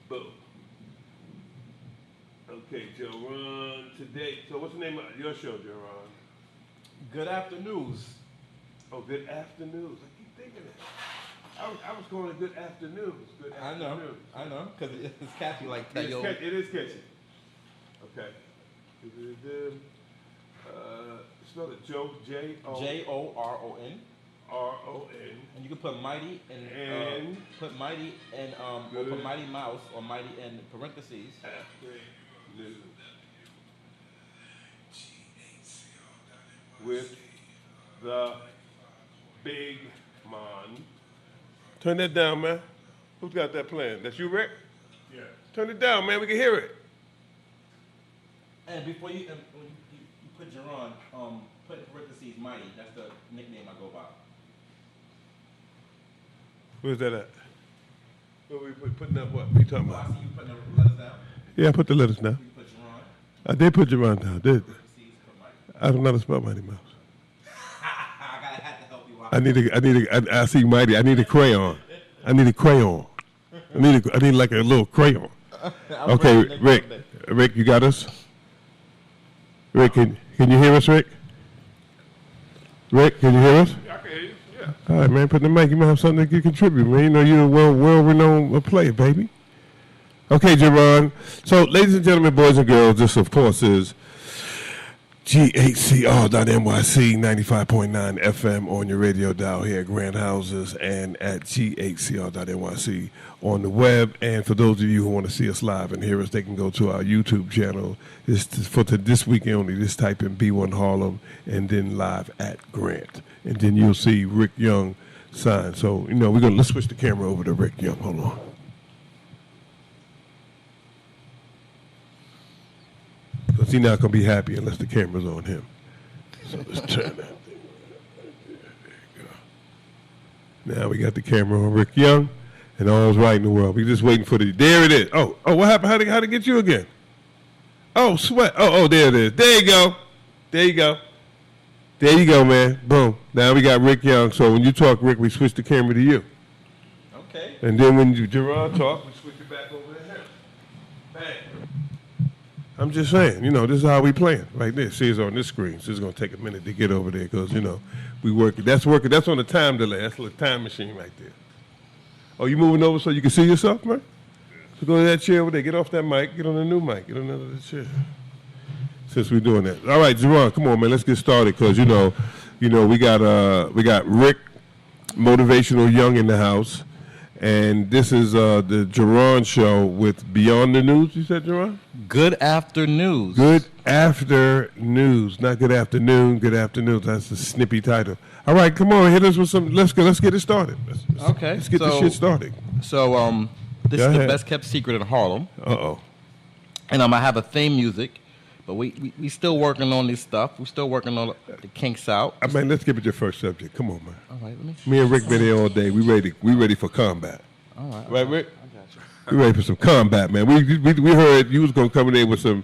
Boom. Okay, JORON, today. So what's the name of your show, JORON? Good afternoons. Oh, Good Afternoons. I keep thinking that. I was going to Good Afternoons. Good Afternoons. I know, because it's catchy like that. It is catchy. Okay. Spell it J-O-R-O-N. R-O-N. And you can put mighty and put mighty and or put mighty mouse or mighty in parentheses. Afternoons. With the big man. Turn that down, man. Who's got that playing? That's you, Rick? Yeah. Turn it down, man. We can hear it. And before you, when you put JORON, put in parentheses mighty. That's the nickname I go by. Where's that at? Where we putting up what? What are you talking about? I see you putting the letters down. Yeah, I put the letters down. You put JORON. I did put JORON down, did Put mighty. I don't know how to spell Mighty Mouse. I had to help you out. I see Mighty. I need a crayon. I need a crayon. I need like a little crayon. Okay, Rick, you got us? Rick, can you hear us, Rick? Rick, can you hear us? I can hear you, yeah. All right, man, put the mic. You might have something to contribute, man. You know you're a world-renowned player, baby. Okay, JORON. So, ladies and gentlemen, boys and girls, this, of course, is GHCR.NYC 95.9 FM on your radio dial here at Grand Houses and at GHCR.NYC on the web. And for those of you who want to see us live and hear us, they can go to our YouTube channel. For this weekend only, just type in B1 Harlem and then live at Grant. And then you'll see Rick Young sign. So, let's switch the camera over to Rick Young. Hold on. Because he's not going to be happy unless the camera's on him. So let's turn that thing. There you go. Now we got the camera on Rick Young, and all's right in the world. We're just waiting for there it is. Oh, what happened? How'd it get you again? Oh, sweat. Oh, there it is. There you go. There you go, man. Boom. Now we got Rick Young. So when you talk, Rick, we switch the camera to you. Okay. And then when JORON talk, we switch it back over to him. Bang. I'm just saying, this is how we playing right there. See, it's on this screen. So it's going to take a minute to get over there because, we working. That's on the time delay. That's a little time machine right there. Oh, you moving over so you can see yourself, man? So go to that chair over there. Get off that mic. Get on the new mic. Get on another chair. Since we're doing that. All right, JORON, come on, man. Let's get started because, we got Rick, Motivational Young in the house. And this is the JORON show with Beyond the News, you said, JORON? Good afternoons. Good after news. Not good afternoon, good afternoons. That's a snippy title. All right, come on, hit us with some, let's get it started. Let's get the shit started. So, this is the best kept secret in Harlem. Uh-oh. And I have a theme music, but we still working on this stuff. We're still working on the kinks out. I mean, let's get with your first subject. Come on, man. All right, me and Rick been here all day. We ready for combat. All right. Right, Rick? I got you. We ready for some combat, man. We heard you was gonna come in there with some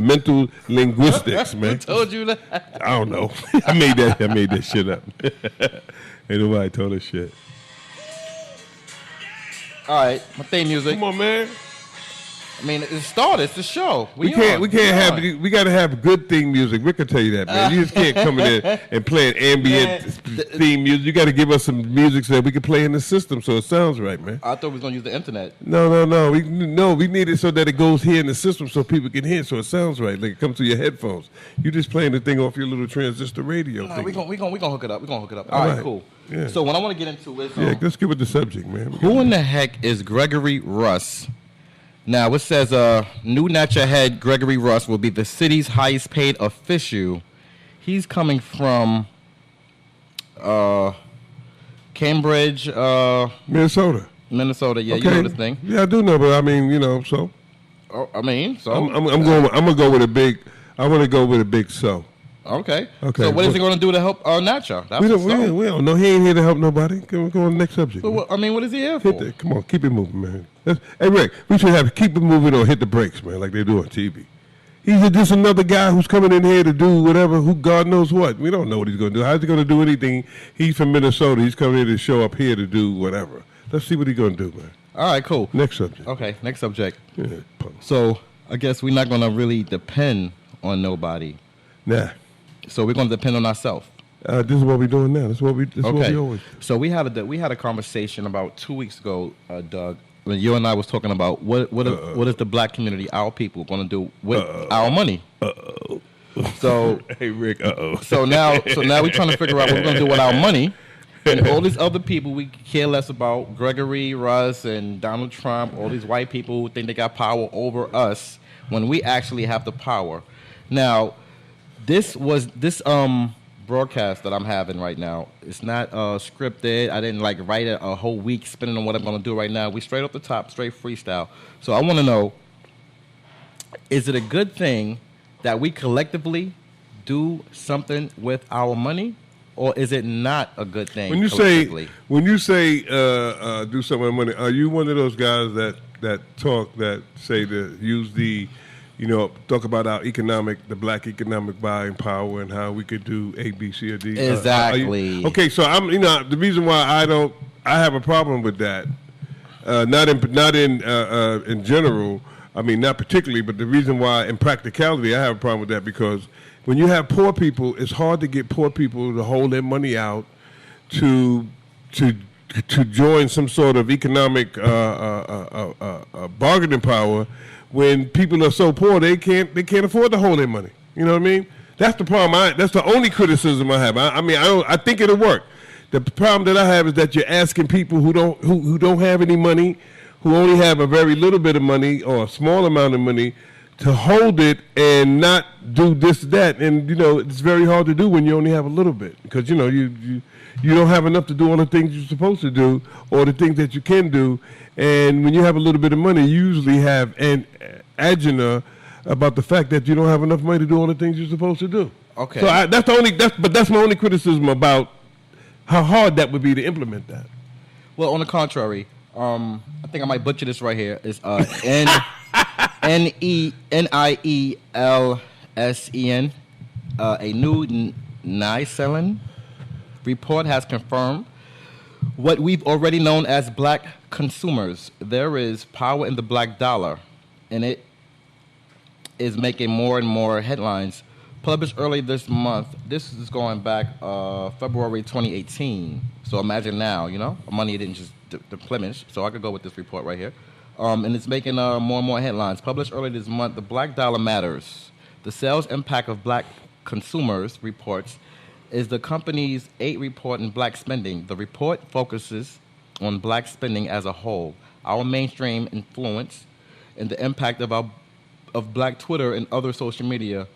mental linguistics, man. Who told you that? I don't know. I made that shit up. Ain't nobody told us shit. All right, my theme music. Come on, man. I mean, it started. It's the show. We gotta have good theme music. Rick can tell you that, man. You just can't come in there and play an ambient theme music. You gotta give us some music so that we can play in the system so it sounds right, man. I thought we was gonna use the internet. No. We need it so that it goes here in the system so people can hear it so it sounds right. Like it comes through your headphones. You just playing the thing off your little transistor radio thing. We gonna hook it up. All right, cool. Yeah. So what I want to get into is let's get with the subject, man. Who in the heck is Gregory Russ? Now, it says new Nycha head Gregory Russ will be the city's highest paid official. He's coming from Cambridge, Minnesota. Yeah, okay. You know this thing. Yeah, I do know, but I mean, so. Oh, I mean, so. I'm gonna go with a big. I want to go with a big so. Okay. So what is he going to do to help Nycha? We don't know. He ain't here to help nobody. Go on to the next subject. So what is he here for? Come on, keep it moving, man. Hey, Rick, we should have keep it moving or hit the brakes, man, like they do on TV. He's just another guy who's coming in here to do whatever, who God knows what. We don't know what he's going to do. How's he going to do anything? He's from Minnesota. He's coming here to show up here to do whatever. Let's see what he's going to do, man. All right, cool. Next subject. Okay, next subject. Yeah, So I guess we're not going to really depend on nobody. nah. So we're going to depend on ourselves. This is what we're doing now. This is what we always do. So we had a conversation about 2 weeks ago, Doug, when you and I was talking about what is the black community, our people, going to do with our money. So Hey, Rick, So now we're trying to figure out what we're going to do with our money. And all these other people we care less about, Gregory, Russ, and Donald Trump, all these white people who think they got power over us when we actually have the power. Now, this broadcast that I'm having right now, it's not scripted. I didn't write a whole week spending on what I'm going to do right now. We straight off the top, straight freestyle. So I want to know, is it a good thing that we collectively do something with our money? Or is it not a good thing? When you say do something with money, are you one of those guys that say to use the, talk about the black economic buying power and how we could do A, B, C, or D? Exactly. Okay, so the reason why I have a problem with that, not in general. I mean, not particularly, but the reason why in practicality I have a problem with that because when you have poor people, it's hard to get poor people to hold their money out to join some sort of economic bargaining power when people are so poor they can't afford to hold their money. You know what I mean? That's the problem. That's the only criticism I have. I think it'll work. The problem that I have is that you're asking people who don't have any money, who only have a very little bit of money or a small amount of money, to hold it and not do this, that. And, it's very hard to do when you only have a little bit because, you don't have enough to do all the things you're supposed to do or the things that you can do. And when you have a little bit of money, you usually have an agenda about the fact that you don't have enough money to do all the things you're supposed to do. Okay. So that's my only criticism about how hard that would be to implement that. Well, on the contrary, I think I might butcher this right here. It's NIELSEN. A new Nycha report has confirmed what we've already known as black consumers. There is power in the black dollar, and it is making more and more headlines. Published early this month. This is going back February 2018. So imagine now, money didn't just replenish. So I could go with this report right here. And it's making more and more headlines. Published early this month, the black dollar matters. The sales impact of black consumers reports is the company's 8th report in black spending. The report focuses on black spending as a whole, our mainstream influence, and the impact of black Twitter and other social media.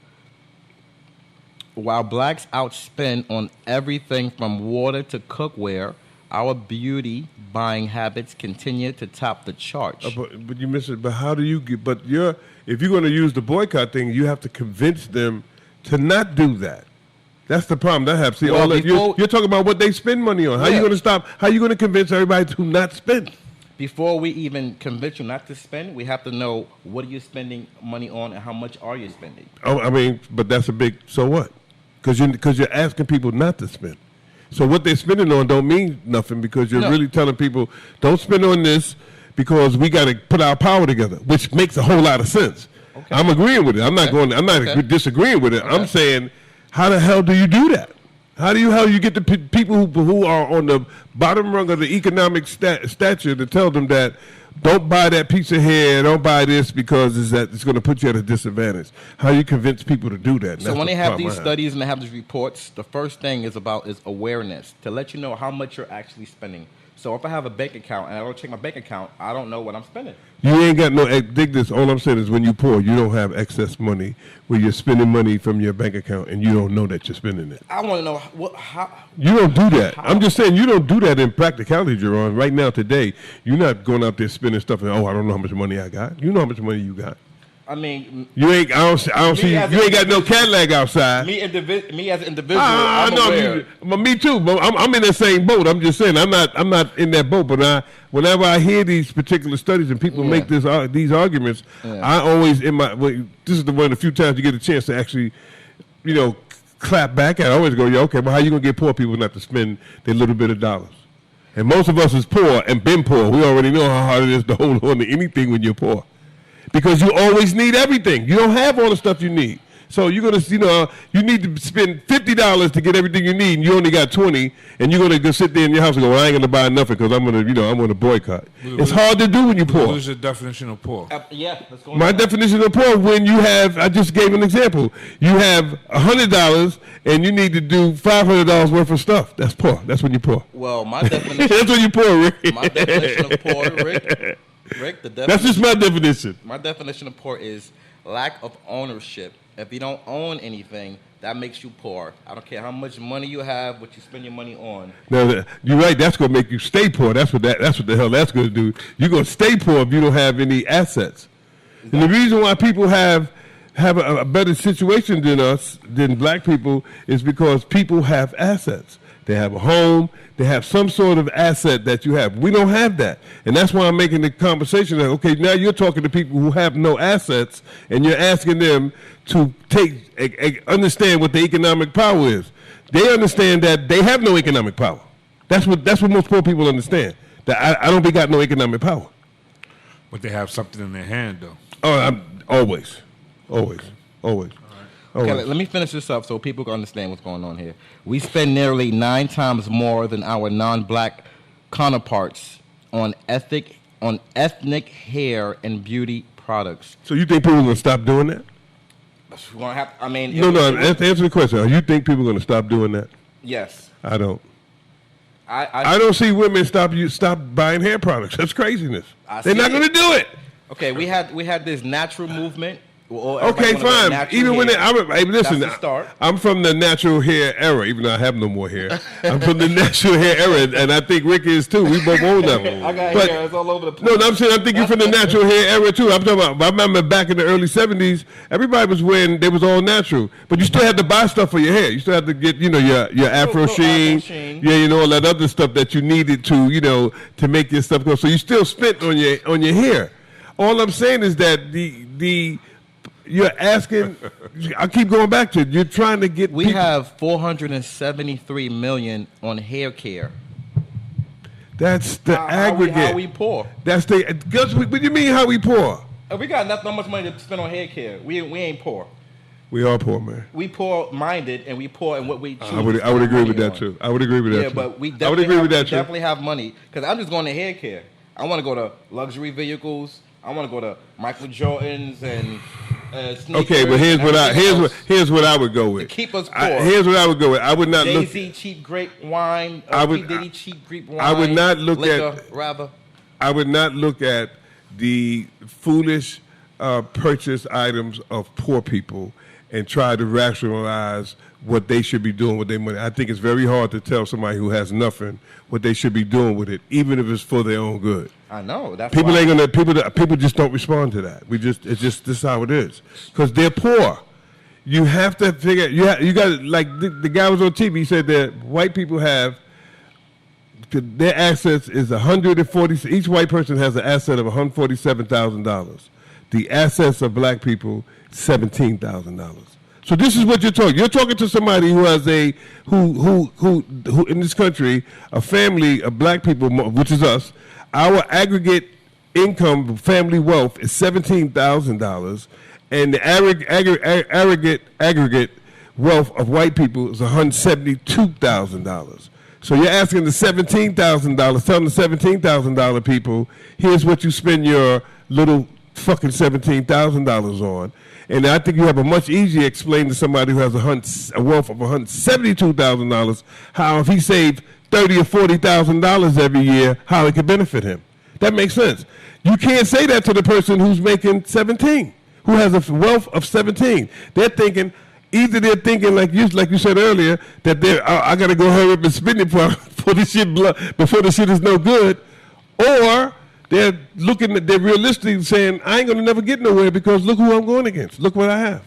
While blacks outspend on everything from water to cookware, our beauty buying habits continue to top the charts. But you miss it. But how do you get? But if you're going to use the boycott thing, you have to convince them to not do that. That's the problem that I have. See, you're talking about what they spend money on. How are you going to stop? How are you going to convince everybody to not spend? Before we even convince you not to spend, we have to know what are you spending money on and how much are you spending. Oh, but that's a big so what? Because you're asking people not to spend. So what they're spending on don't mean nothing because you're really telling people don't spend on this because we got to put our power together, which makes a whole lot of sense. Okay. I'm agreeing with it. I'm not disagreeing with it. Okay. I'm saying, how the hell do you do that? How do you get the people who are on the bottom rung of the economic stature to tell them that don't buy that piece of hair, don't buy this because it's going to put you at a disadvantage? How do you convince people to do that? So when they have these studies and they have these reports, the first thing is awareness, to let you know how much you're actually spending. So if I have a bank account and I don't check my bank account, I don't know what I'm spending. You ain't got no, dig this, all I'm saying is when you're poor, you don't have excess money where you're spending money from your bank account and you don't know that you're spending it. I want to know how. You don't do that. I'm just saying you don't do that in practicality, JORON. Right now, today, you're not going out there spending stuff and, I don't know how much money I got. You know how much money you got. I mean, I don't see. You ain't got no Cadillac outside. Me as an individual, I'm aware. Me too. But I'm in that same boat. I'm just saying I'm not in that boat. But whenever I hear these particular studies and people make these arguments, I always this is one of the few times you get a chance to actually, clap back. I always go, okay, but how you gonna get poor people not to spend their little bit of dollars? And most of us is poor and been poor. We already know how hard it is to hold on to anything when you're poor. Because you always need everything. You don't have all the stuff you need. So you're gonna, you need to spend $50 to get everything you need, and you only got 20, and you're gonna go sit there in your house and go, well, I ain't gonna buy nothing because I'm gonna boycott. It's hard to do when you're poor. What is your definition of poor? Let's go. My definition of poor, when you have, I just gave an example. You have $100 and you need to do $500 worth of stuff. That's poor. That's when you're poor. Well, my definition. That's when you're poor, Rick. My definition of poor, Rick. That's just my definition. My definition of poor is lack of ownership. If you don't own anything, that makes you poor. I don't care how much money you have, what you spend your money on. No, you're right. That's gonna make you stay poor. That's what the hell that's gonna do. You're gonna stay poor if you don't have any assets. Exactly. And the reason why people have a better situation than black people, is because people have assets. They have a home. They have some sort of asset that you have. We don't have that. And that's why I'm making the conversation that, okay, now you're talking to people who have no assets, and you're asking them to understand what the economic power is. They understand that they have no economic power. That's what most poor people understand, that I don't be got no economic power. But they have something in their hand, though. Oh, always. Okay, let me finish this up so people can understand what's going on here. We spend nearly 9 times more than our non-black counterparts on ethnic hair and beauty products. So you think people are going to stop doing that? Answer the question. You think people are going to stop doing that? Yes. I don't. I don't see women stop buying hair products. That's craziness. They're not going to do it. Okay, we had this natural movement. Okay, fine. Even when listen, I'm from the natural hair era, even though I have no more hair. I'm from the natural hair era, and I think Rick is too. We both own them. I got hair. It's all over the place. No, I'm saying I think you're from the natural hair era too. I'm talking about. I remember back in the early '70s, everybody was wearing. They was all natural, but you still had to buy stuff for your hair. You still had to get, your Afro Sheen, all that other stuff that you needed to, to make your stuff go. So you still spent on your hair. All I'm saying is that you're asking. I keep going back to it. You're trying to get. We have $473 million on hair care. That's the aggregate. How we poor? That's the. What do you mean? How we poor? We got not much money to spend on hair care. We ain't poor. We are poor, man. We poor-minded, and we poor in what we choose. I would agree with that too. I would agree with that. Yeah, too. But we definitely have money, because I'm just going to hair care. I want to go to luxury vehicles. I want to go to Michael Jordans and sneakers. Okay, but here's what I would go with. To keep us poor. Here's what I would go with. I would not look. Jay-Z cheap grape wine. Diddy cheap grape wine. I would not look liquor, rather. I would not look at the foolish purchase items of poor people and try to rationalize what they should be doing with their money. I think it's very hard to tell somebody who has nothing what they should be doing with it, even if it's for their own good. I know. That's people ain't gonna. People just don't respond to that. It's just this is how it is, because they're poor. You have to figure. You got, like the guy was on TV. He said that white people have their assets is 140. Each white person has an asset of $147,000. The assets of black people, $17,000. So this is what you're talking. You're talking to somebody who has who in this country, a family of black people, which is us. Our aggregate income, family wealth, is $17,000, and the aggregate wealth of white people is $172,000. So you're asking the $17,000, telling the $17,000 people, here's what you spend your little fucking $17,000 on. And I think you have a much easier explain to somebody who has a wealth of $172,000 how if he saved $30,000 or $40,000 every year, how it could benefit him. That makes sense. You can't say that to the person who's making 17, who has a wealth of 17. They're thinking like you said earlier, that I got to go hurry up and spend it before the shit is no good, or they're realistically saying, I ain't going to never get nowhere because look who I'm going against. Look what I have.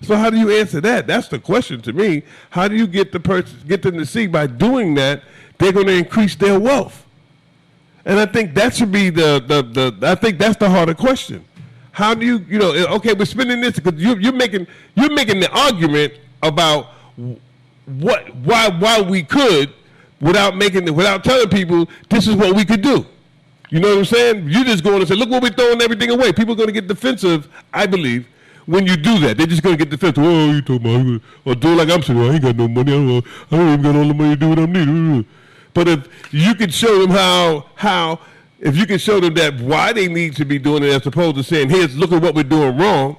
So how do you answer that? That's the question to me. How do you get them to see by doing that they're going to increase their wealth? And I think that should be I think that's the harder question. How do you okay, we're spending this because you're making the argument about why we could, without telling people this is what we could do. You know what I'm saying? You just going and say, look what we're throwing everything away. People are going to get defensive, I believe, when you do that. They're just going to get defensive. Oh, you talking about, or do it like I'm saying, I ain't got no money. I don't even got all the money to do what I need. But if you could show them if you could show them that why they need to be doing it as opposed to saying, look at what we're doing wrong.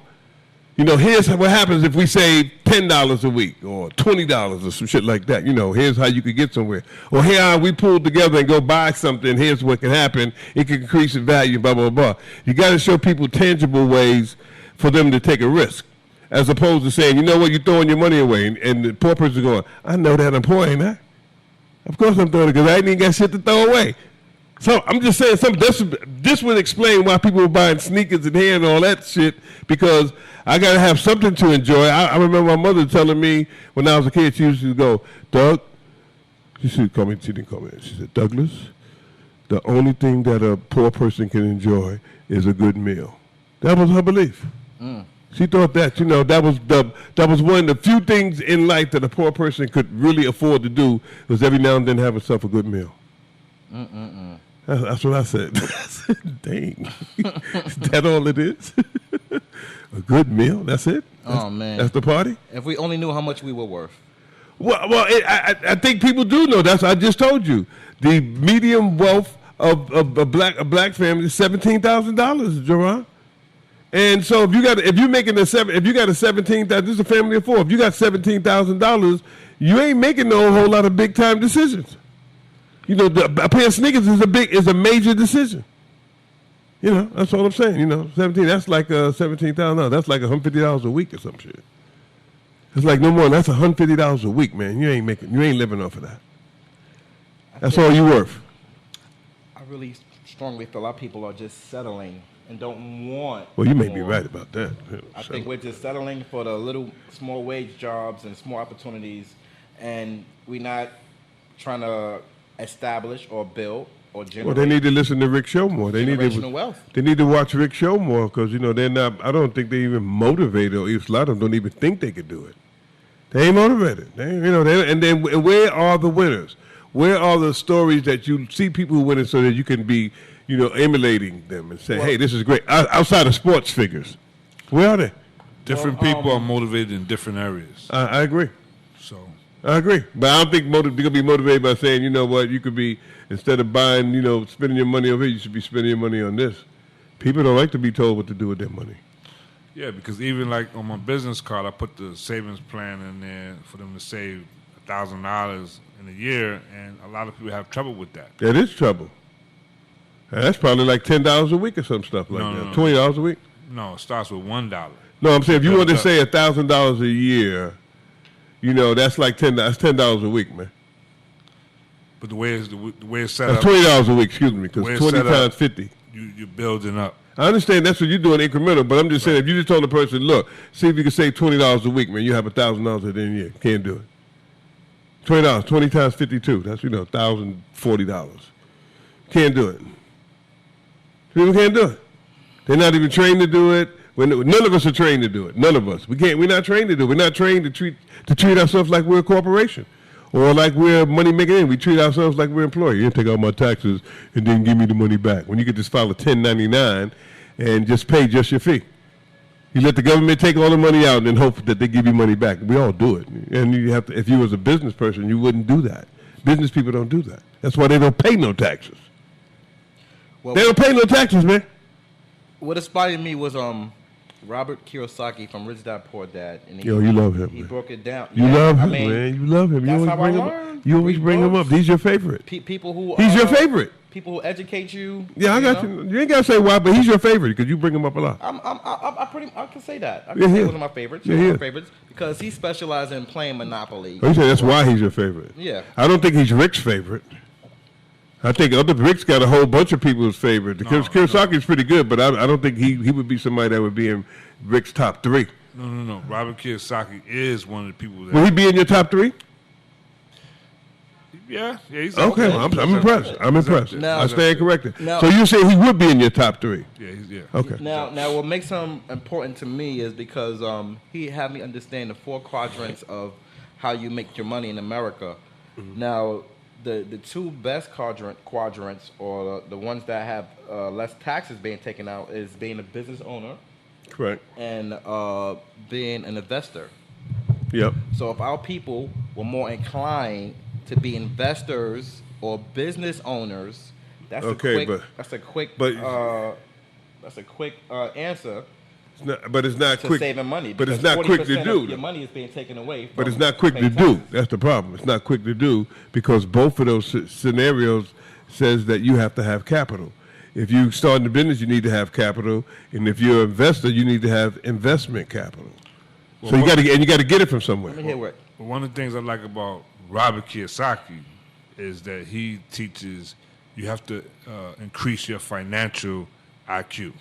You know, here's what happens if we save $10 a week or $20 or some shit like that. You know, here's how you could get somewhere. Or here we pulled together and go buy something. Here's what can happen. It can increase in value, blah, blah, blah. You got to show people tangible ways for them to take a risk, as opposed to saying, you know what, you're throwing your money away. And the poor person going, I know that I'm poor, ain't I? Of course I'm throwing it because I ain't even got shit to throw away. So I'm just saying this would explain why people were buying sneakers and hair and all that shit, because I got to have something to enjoy. I remember my mother telling me when I was a kid, she used to go, Doug, she didn't call me, she said, Douglas, the only thing that a poor person can enjoy is a good meal. That was her belief. She thought that, you know, that was one of the few things in life that a poor person could really afford to do, was every now and then have herself a good meal. That's what I said. I said, dang. Is that all it is? A good meal? That's it? Man. That's the party? If we only knew how much we were worth. Well, I think people do know. I just told you. The median wealth of a black family is $17,000, JORON. And so if you got a $17,000, this is a family of four. If you got $17,000, you ain't making no whole lot of big time decisions. You know, a pair of sneakers is a major decision. You know, that's all I'm saying. You know, 17. That's like $17,000. That's like $150 a week or some shit. It's like no more. That's $150 a week, man. You ain't living off of that. That's all you worth. I really strongly feel our people are just settling and don't want. Well, you may more. be right about that. I think we're just settling for the little small wage jobs and small opportunities, and we're not trying to establish or build or generate. Well, they need to listen to Rick Show more. They need to wealth. They need to watch Rick Show more, because you know they're not. I don't think they even motivated, or a lot of them don't even think they could do it. They ain't motivated. And where are the winners? Where are the stories that you see people winning so that you can be, you know, emulating them and say, hey, this is great. Outside of sports figures, where are they? Different people are motivated in different areas. I agree. So I agree, but I don't think they're gonna be motivated by saying, you know what, you could be, instead of buying, you know, spending your money over here, you should be spending your money on this. People don't like to be told what to do with their money. yeah, because even like on my business card, I put the savings plan in there for them to save $1,000 in a year, and a lot of people have trouble with that. That is trouble. And that's probably like $10 a week or some stuff like that. $20 a week. No, it starts with $1. No, I'm saying if you want to say $1,000 a year, you know, that's like $10 a week, man. But the way it's set That's up, $20 a week, excuse me, because 20 times 50. You're building up. I understand that's what you're doing incremental, but I'm just saying if you just told a person, look, see if you can save $20 a week, man, you have $1,000 at the end of the year. Can't do it. $20, 20 times 52. That's, you know, $1,040. Can't do it. People can't do it. They're not even trained to do it. None of us are trained to do it. None of us. We're not trained to do it. We're not trained to treat ourselves like we're a corporation or like we're money making in. We treat ourselves like we're employees. You take out my taxes and then give me the money back. When you could just file a 1099 and just pay just your fee. You let the government take all the money out and then hope that they give you money back. We all do it. And you have to, if you was a business person, you wouldn't do that. Business people don't do that. That's why they don't pay no taxes. Well, they don't pay no taxes, man. What inspired me was Robert Kiyosaki from Rich Dad Poor Dad. And you love him. He broke it down. You love him, man. You love him. That's how I learned. You always bring him up. He's your favorite. People who he's your favorite. People who educate you. Yeah, I got you. You ain't gotta say why, but he's your favorite because you bring him up a lot. I can say that. I can say one of my favorites. One of my favorites because he specializes in playing Monopoly. Oh, you say that's why he's your favorite. Yeah. I don't think he's Rick's favorite. I think other Rick's got a whole bunch of people's favorite. Kiyosaki's pretty good, but I don't think he would be somebody that would be in Rick's top 3. No. Robert Kiyosaki is one of the people that... Will he be in your top 3? Yeah, he's okay. Well, I'm impressed. I'm impressed. Now, I stand corrected. So you say he would be in your top 3? Yeah. Okay. Now, what makes him important to me is because he had me understand the 4 quadrants of how you make your money in America. Mm-hmm. Now, the two best quadrants, or the ones that have less taxes being taken out, is being a business owner. Correct. And being an investor. Yep. So if our people were more inclined to be investors or business owners, that's a quick answer. But it's not to quick. Saving money. But it's not quick to do. Your money is being taken away. But it's not quick to do. That's the problem. It's not quick to do because both of those scenarios says that you have to have capital. If you start a business, you need to have capital, and if you're an investor, you need to have investment capital. Well, so you got to get it from somewhere. Let me hear what. One of the things I like about Robert Kiyosaki is that he teaches you have to increase your financial IQ.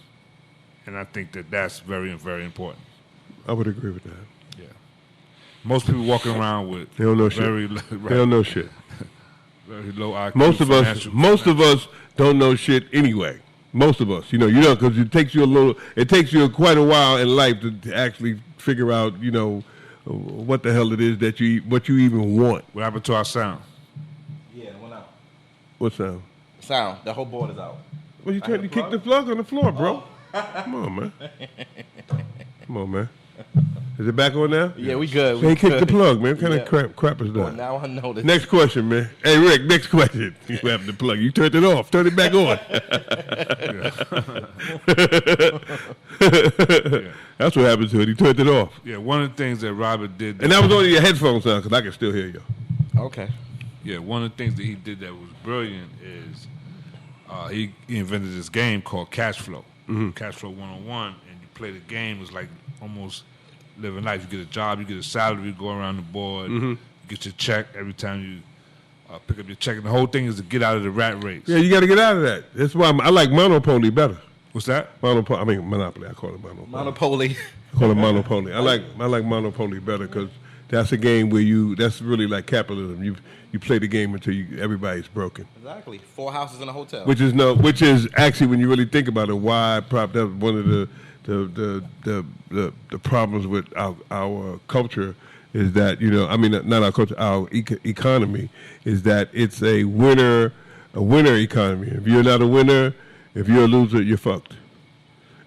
And I think that that's very, very important. I would agree with that. Yeah. Most people walking around with they don't know very shit. Right, they don't know shit. Very low IQ. Most of us don't know shit anyway. Most of us, because it takes you quite a while in life to actually figure out, what the hell it is what you even want. What happened to our sound? Yeah, it went out. What sound? Sound. The whole board is out. Well, you kick the plug on the floor, bro. Come on, man. Come on, man. Is it back on now? Yeah, we good. So he kicked the plug, man. What kind of crap is that? Well, now I know this. Next question, man. Hey, Rick, next question. You have the plug. You turned it off. Turn it back on. That's what happened to it. He turned it off. Yeah, one of the things that Robert did. And that was only your headphones on, because I can still hear you. Okay. Yeah, one of the things that he did that was brilliant is he invented this game called Cash Flow. Mm-hmm. Cash Flow 101, and you play the game. It's like almost living life. You get a job, you get a salary, you go around the board, you get your check every time you pick up your check. And the whole thing is to get out of the rat race. Yeah, you got to get out of that. That's why I like Monopoly better. What's that? Monopoly. I mean Monopoly. I call it Monopoly. Monopoly. I call it Monopoly. I like Monopoly better because that's a game where that's really like capitalism. You play the game until everybody's broken. Exactly. 4 houses in a hotel. Which is actually, when you really think about it, why that's one of the problems with our culture is that not our culture, our economy is that it's a winner economy. If you're not a winner, if you're a loser, you're fucked.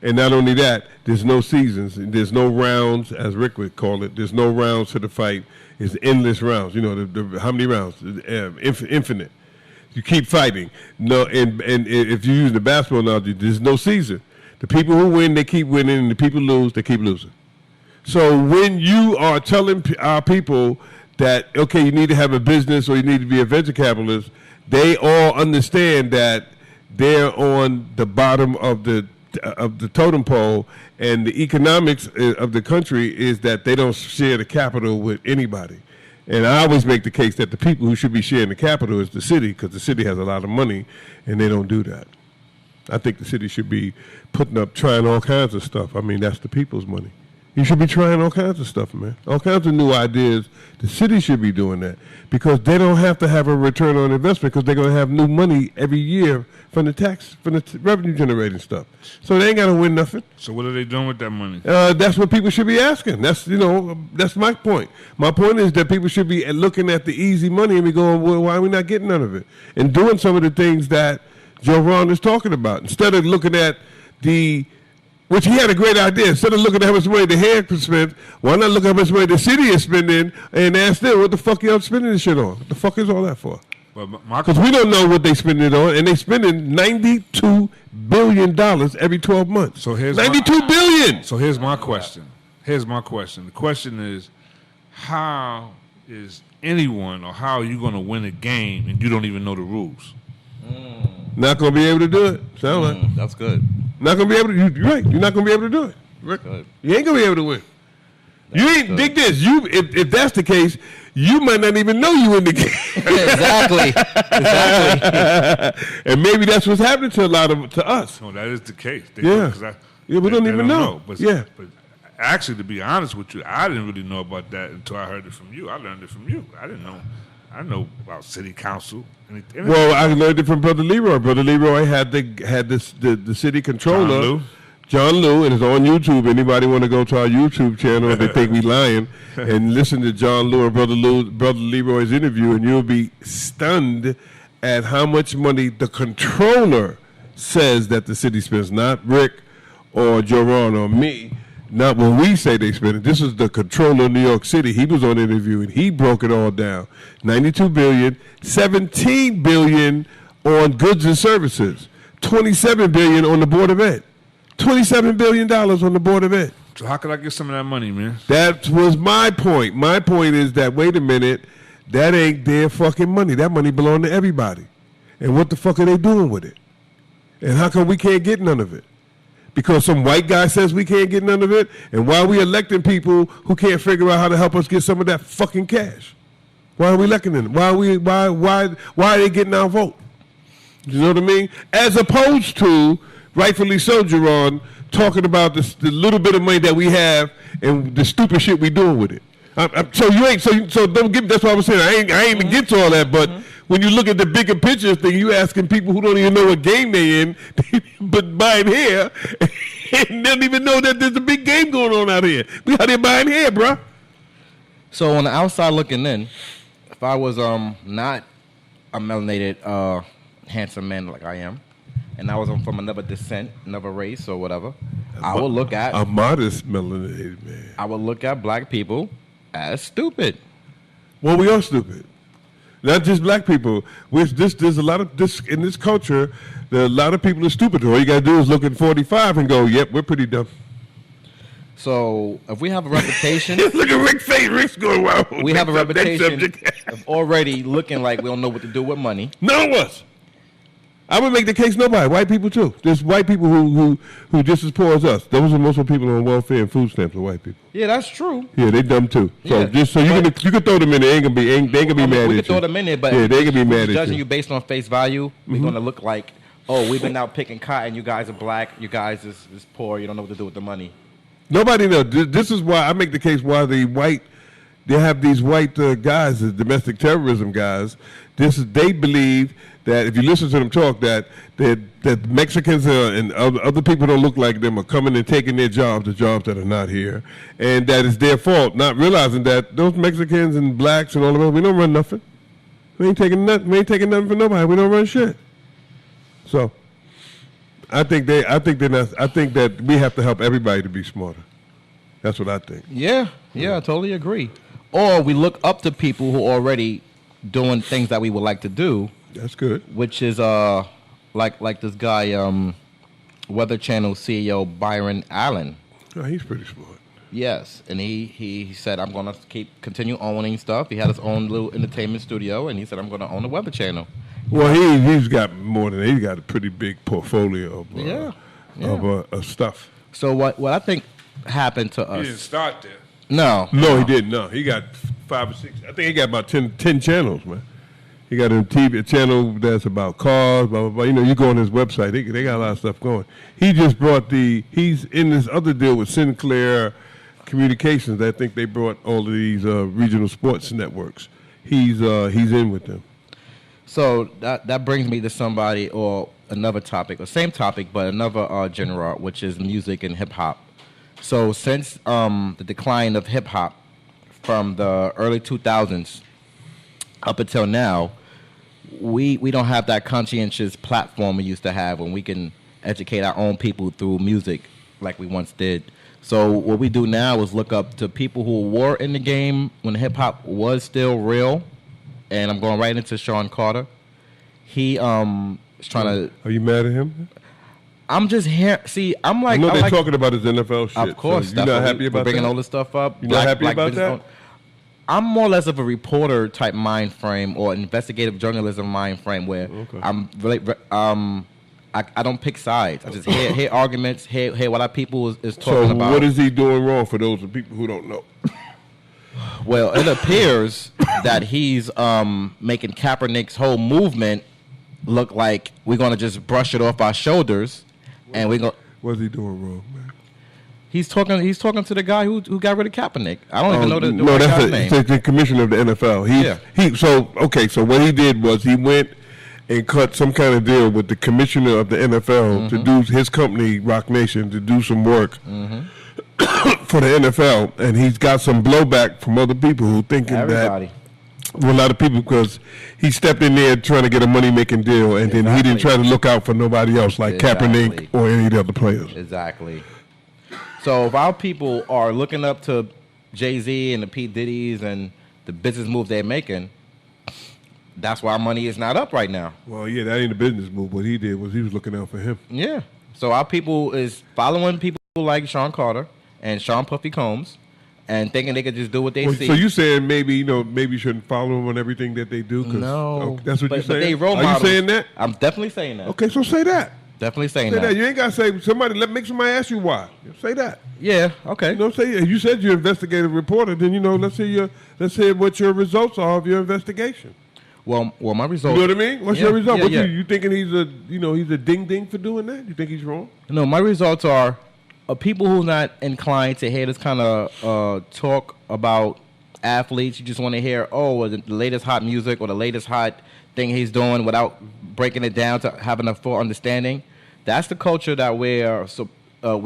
And not only that, there's no seasons, there's no rounds, as Rick would call it. There's no rounds to the fight. It's endless rounds. How many rounds? Infinite. You keep fighting. No, and if you use the basketball analogy, there's no season. The people who win, they keep winning, and the people lose, they keep losing. So when you are telling our people that, okay, you need to have a business or you need to be a venture capitalist, they all understand that they're on the bottom of the totem pole, and the economics of the country is that they don't share the capital with anybody. And I always make the case that the people who should be sharing the capital is the city, because the city has a lot of money, and they don't do that. I think the city should be trying all kinds of stuff. I mean, that's the people's money. You should be trying all kinds of stuff, man. All kinds of new ideas. The city should be doing that because they don't have to have a return on investment because they're going to have new money every year from the revenue generating stuff. So they ain't got to win nothing. So what are they doing with that money? That's what people should be asking. That's my point. My point is that people should be looking at the easy money and be going, well, why are we not getting none of it? And doing some of the things that JORON is talking about. Instead of looking at which he had a great idea. Instead of looking at how much money the hair can spend, why not look at how much money the city is spending and ask them, what the fuck y'all spending this shit on? What the fuck is all that for? Because we don't know what they spending it on, and they spending $92 billion every 12 months. So here's $92 billion. So here's my question. The question is, how is anyone or how are you going to win a game and you don't even know the rules? Not going to be able to do it. Sound like. That's good. Not going to be able to. You're right. You're not going to be able to do it. Rick, you ain't going to be able to win. Dig this. If that's the case, you might not even know you in the game. Exactly. And maybe that's what's happening to us. No, that is the case. We don't even know. But actually, to be honest with you, I didn't really know about that until I heard it from you. I learned it from you. I didn't know. I know about city council. Anything. Well, I learned it from Brother Leroy. Brother Leroy had the city controller John Lou, and it's on YouTube. Anybody want to go to our YouTube channel if they think we lying and listen to John Lou and Brother Leroy's interview, and you'll be stunned at how much money the controller says that the city spends, not Rick or JORON or me, not when we say they spend it. This is the controller of New York City. He was on the interview, and he broke it all down. $92 billion, $17 billion on goods and services, $27 billion on the Board of Ed. $27 billion on the Board of Ed. So how could I get some of that money, man? That was my point. My point is that, wait a minute, that ain't their fucking money. That money belongs to everybody. And what the fuck are they doing with it? And how come we can't get none of it? Because some white guy says we can't get none of it, and why are we electing people who can't figure out how to help us get some of that fucking cash? Why are we electing them? Why are they getting our vote? You know what I mean? As opposed to, rightfully so, JORON, talking about the little bit of money that we have and the stupid shit we doing with it. So don't give. That's what I was saying. I ain't even get to all that. But when you look at the bigger picture thing, you asking people who don't even know what game they in, but buying hair, and don't even know that there's a big game going on out here. We out here buying hair, bro. So on the outside looking in, if I was not a melanated handsome man like I am, and I was from another descent, another race or whatever, I would look at a modest melanated man. I would look at black people as stupid. Well, we are stupid. Not just black people. There's a lot of this in this culture. There are a lot of people are stupid. All you gotta do is look at 45 and go, "Yep, we're pretty dumb." So if we have a reputation, look at Rick's face. Rick's going wild. We have a reputation of already looking like we don't know what to do with money. None of us. I would make the case nobody. White people too. There's white people who just as poor as us. Those are most of the people on welfare and food stamps are white people. Yeah, that's true. Yeah, they dumb too. So Yeah, just so you can throw them in there. They ain't gonna be mad at you. We can throw them in there, but yeah, they can be mad at you. Judging you based on face value, we're gonna look like, oh, we've been out picking cotton. You guys are black. You guys is poor. You don't know what to do with the money. Nobody knows. This is why I make the case why they have these white guys, the domestic terrorism guys. They believe that if you listen to them talk, that Mexicans and other people don't look like them are coming and taking their jobs, the jobs that are not here, and that it's their fault, not realizing that those Mexicans and blacks and all of that, we don't run nothing. We ain't taking nothing from nobody. We don't run shit. So I think that we have to help everybody to be smarter. That's what I think. Yeah, I totally agree. Or we look up to people who are already doing things that we would like to do. That's good. Which is like this guy, Weather Channel CEO Byron Allen. Oh, he's pretty smart. Yes, and he said, I'm going to continue owning stuff. He had his own little entertainment studio, and he said, I'm going to own the Weather Channel. Well, he's got more than that. He's got a pretty big portfolio of stuff. So what I think happened to us. He didn't start there. No, he didn't. No, he got 5 or 6. I think he got about 10 channels, man. He got a channel that's about cars, blah, blah, blah. You know, you go on his website, they got a lot of stuff going. He just brought he's in this other deal with Sinclair Communications. I think they brought all of these regional sports networks. He's in with them. So that brings me to somebody or another topic, or same topic, but another genre, which is music and hip-hop. So since the decline of hip-hop from the early 2000s up until now, we don't have that conscientious platform we used to have when we can educate our own people through music like we once did. So what we do now is look up to people who were in the game when hip-hop was still real. And I'm going right into Sean Carter. He is trying to... Are you mad at him? I'm just here. See, I'm like... I know they're talking about his NFL shit. Of course. So you're not happy about bringing that? all this stuff up. You're not happy about that? I'm more or less of a reporter type mind frame or investigative journalism mind frame where I'm really... I don't pick sides. I just hear arguments, hear what our people is talking about. So what is he doing wrong for those people who don't know? Well, it appears that he's making Kaepernick's whole movement look like we're going to just brush it off our shoulders, and we're going. What's he doing wrong, man? He's talking to the guy who got rid of Kaepernick. I don't even know the right guy's name. That's the commissioner of the NFL. So what he did was he went and cut some kind of deal with the commissioner of the NFL to do his company, Rock Nation, to do some work for the NFL, and he's got some blowback from other people who thinking Everybody. that. Well, a lot of people, because he stepped in there trying to get a money-making deal, and then he didn't try to look out for nobody else like Kaepernick or any of the other players. Exactly. So if our people are looking up to Jay-Z and the P. Diddy's and the business moves they're making, that's why our money is not up right now. Well, yeah, that ain't a business move. What he did was he was looking out for him. Yeah. So our people is following people like Sean Carter and Sean Puffy Combs and thinking they could just do what they see. So you saying maybe you shouldn't follow them on everything that they do? No. That's what you're saying? But they role Are models. you saying that? I'm definitely saying that. Okay, so say that. Definitely saying Say that. that. You ain't got to say somebody. Make somebody ask you why. Say that. Yeah. Okay. You know, say you said you're an investigative reporter. Then let's hear what your results are of your investigation. Well, my results. You know what I mean? What's your result? Yeah. You thinking he's a ding ding for doing that? You think he's wrong? No, my results are people who not inclined to hear this kind of talk about athletes. You just want to hear, the latest hot music or the latest hot thing he's doing without breaking it down to having a full understanding. That's the culture that we're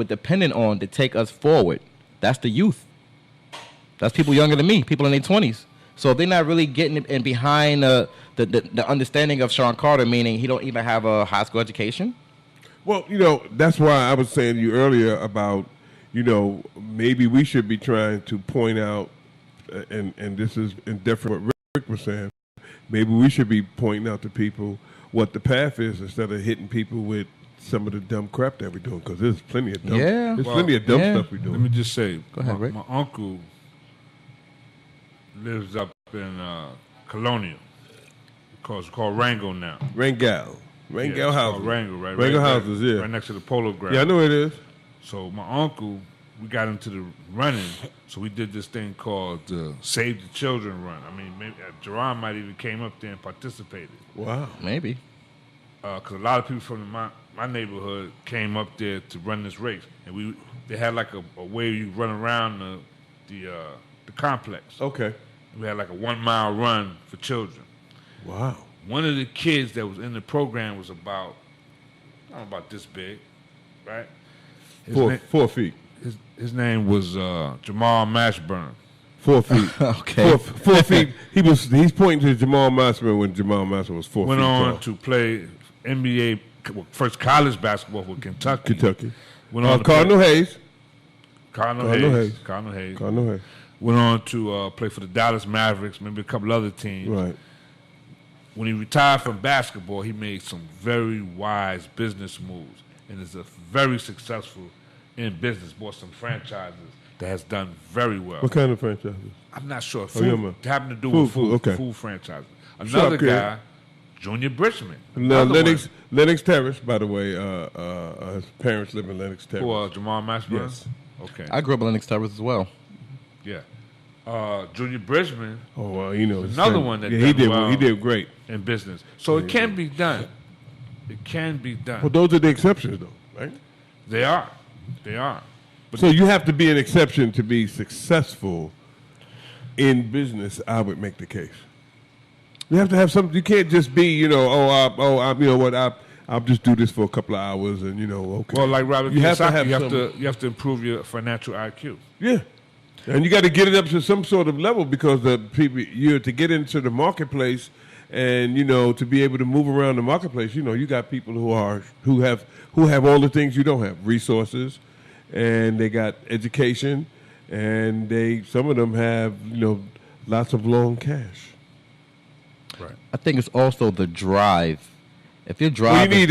dependent on to take us forward. That's the youth. That's people younger than me, people in their 20s. So if they're not really getting in behind the understanding of Sean Carter, meaning he don't even have a high school education. Well, that's why I was saying to you earlier about, maybe we should be trying to point out, and this is indifferent what Rick was saying, maybe we should be pointing out to people what the path is instead of hitting people with some of the dumb crap that we're doing, because there's plenty of dumb, plenty of dumb stuff we're doing. Let me just say, Go ahead, Rick. My uncle lives up in Colonial. It's called Rango now. Rango It's House. called Rango, right? Rango right, Houses, yeah. Right next to the Polo Ground. Yeah, I know it is. So my uncle, we got into the running, so we did this thing called the Save the Children run. I mean, maybe JORON might even came up there and participated. Wow. maybe. Because a lot of people from my neighborhood came up there to run this race, and they had like a way you run around the complex. Okay. We had like a 1 mile run for children. Wow. One of the kids that was in the program was about this big, right? 4 feet. His name was Jamal Mashburn. 4 feet. Okay. 4 feet. He's pointing to Jamal Mashburn when Jamal Mashburn was 4 Went feet on tall. to play NBA, first college basketball for Kentucky. Went on to Cardinal Hayes. Cardinal Cardinal Hayes. Went on to play for the Dallas Mavericks, maybe a couple other teams. Right. When he retired from basketball, he made some very wise business moves and is very successful in business. Bought some franchises that has done very well. What kind of franchises? I'm not sure. yeah, man. Having to do with food franchises. Another guy, Junior Bridgman. Now, Lennox Terrace, by the way, his parents live in Lennox Terrace. Who, Jamal Mashburn? Yes. Okay. I grew up in Lennox Terrace as well. Yeah. Junior Bridgman. Oh, well, another one that he did great in business. So it can be done. It can be done. Well, those are the exceptions, though, right? They are. But so you have to be an exception to be successful in business. I would make the case. You have to have something. You can't just be, I'll just do this for a couple of hours and okay. Well, like Robert, you have to have you have to improve your financial IQ. Yeah. And you got to get it up to some sort of level, because the people to get into the marketplace and to be able to move around the marketplace, you got people who have all the things you don't have, resources, and they got education, and some of them have lots of long cash. Right. I think it's also the drive. If your drive, well, you need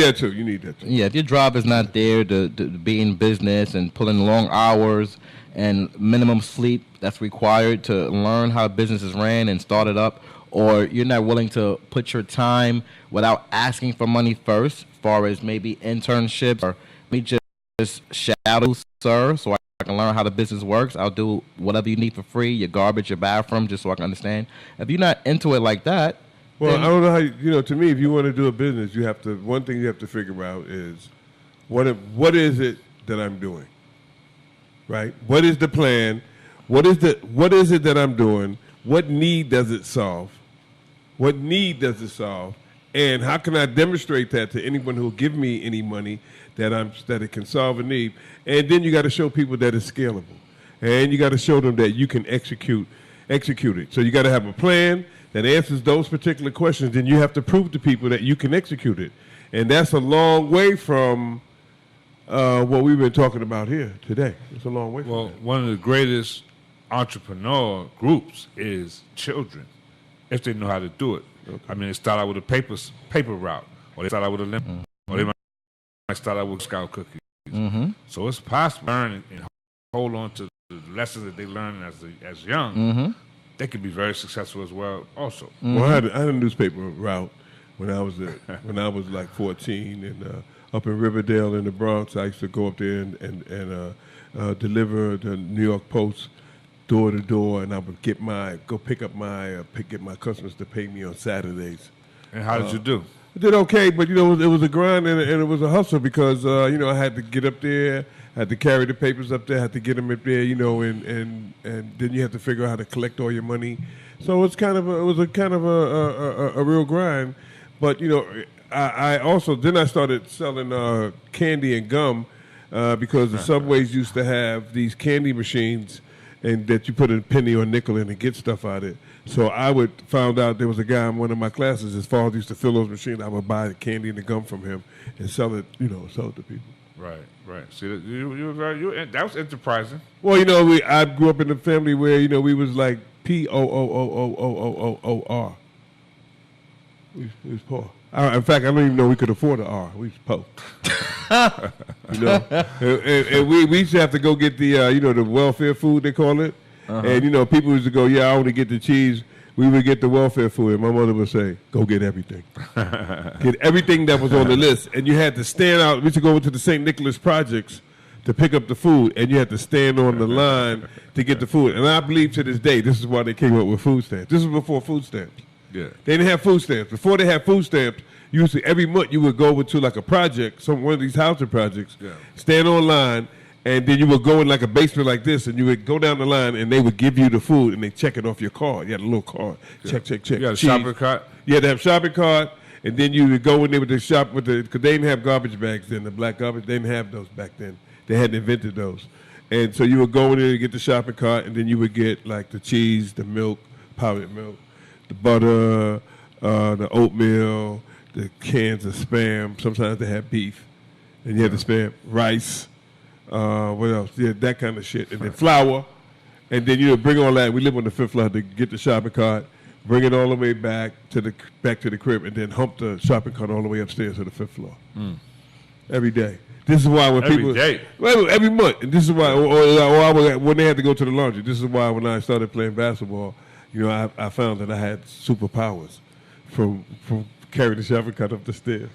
that too. Yeah, if your drive is not there to be in business and put in long hours and minimum sleep that's required to learn how business is ran and start it up, or you're not willing to put your time without asking for money first, as far as maybe internships or me just shadow, sir, so I can learn how the business works. I'll do whatever you need for free, your garbage, your bathroom, just so I can understand. If you're not into it like that, well, I don't know how to me, if you want to do a business, one thing you have to figure out is what is it that I'm doing? Right? What is the plan? What is it that I'm doing? What need does it solve? And how can I demonstrate that to anyone who will give me any money that it can solve a need? And then you got to show people that it's scalable, and you got to show them that you can execute it. So you got to have a plan that answers those particular questions. Then you have to prove to people that you can execute it, and that's a long way from what we've been talking about here today. It's a long way. Well, from that. one of the greatest entrepreneur groups is children, if they know how to do it. Okay. I mean, they start out with a paper route, or they start out with a limb, or they might start out with scout cookies. So it's possible to learn and hold on to the lessons that they learn as young. They could be very successful as well. Also, well, I had a newspaper route when I was like 14, and up in Riverdale in the Bronx, I used to go up there and deliver the New York Post door to door, and I would get my customers to pay me on Saturdays. And how did you do? I did okay, but it was a grind and it was a hustle because I had to get up there, I had to carry the papers up there, I had to get them up there, and then you have to figure out how to collect all your money. So it was a kind of a real grind. But I also I started selling candy and gum because the subways used to have these candy machines, and that you put a penny or a nickel in and get stuff out of it. So I found out there was a guy in one of my classes, his father used to fill those machines. I would buy the candy and the gum from him and sell it to people. Right. See, that was enterprising. Well, I grew up in a family where, we was like Poor. We was poor. In fact, I don't even know we could afford an R. We was poor. And we used to have to go get the the welfare food, they call it. And people used to go, I want to get the cheese. We would get the welfare food, and my mother would say, go get everything. Get everything that was on the list. And you had to stand out. We used to go over to the St. Nicholas Projects to pick up the food, and you had to stand on the line to get the food. And I believe to this day, this is why they came up with food stamps. This was before food stamps. Yeah. They didn't have food stamps. Before they had food stamps, usually every month you would go over to like a project, one of these housing projects, stand on line, and then you would go in like a basement like this, and you would go down the line, and they would give you the food, and they check it off your card. You had a little card. Check. You had a shopping cart? You had to have a shopping cart, and then you would go in there with the shop because they didn't have garbage bags then, the black garbage. They didn't have those back then. They hadn't invented those. And so you would go in there to get the shopping cart, and then you would get like the cheese, the milk, powdered milk, the butter, the oatmeal, the cans of Spam. Sometimes they had beef. And you had the Spam, rice. What else? Yeah, that kind of shit. And then flour. And then bring all that. We live on the 5th floor to get the shopping cart, bring it all the way back to the crib, and then hump the shopping cart all the way upstairs to the 5th floor. Every day. This is why when people every month. And this is why, when they had to go to the laundry. This is why when I started playing basketball, I found that I had superpowers from carrying the shopping cart up the stairs.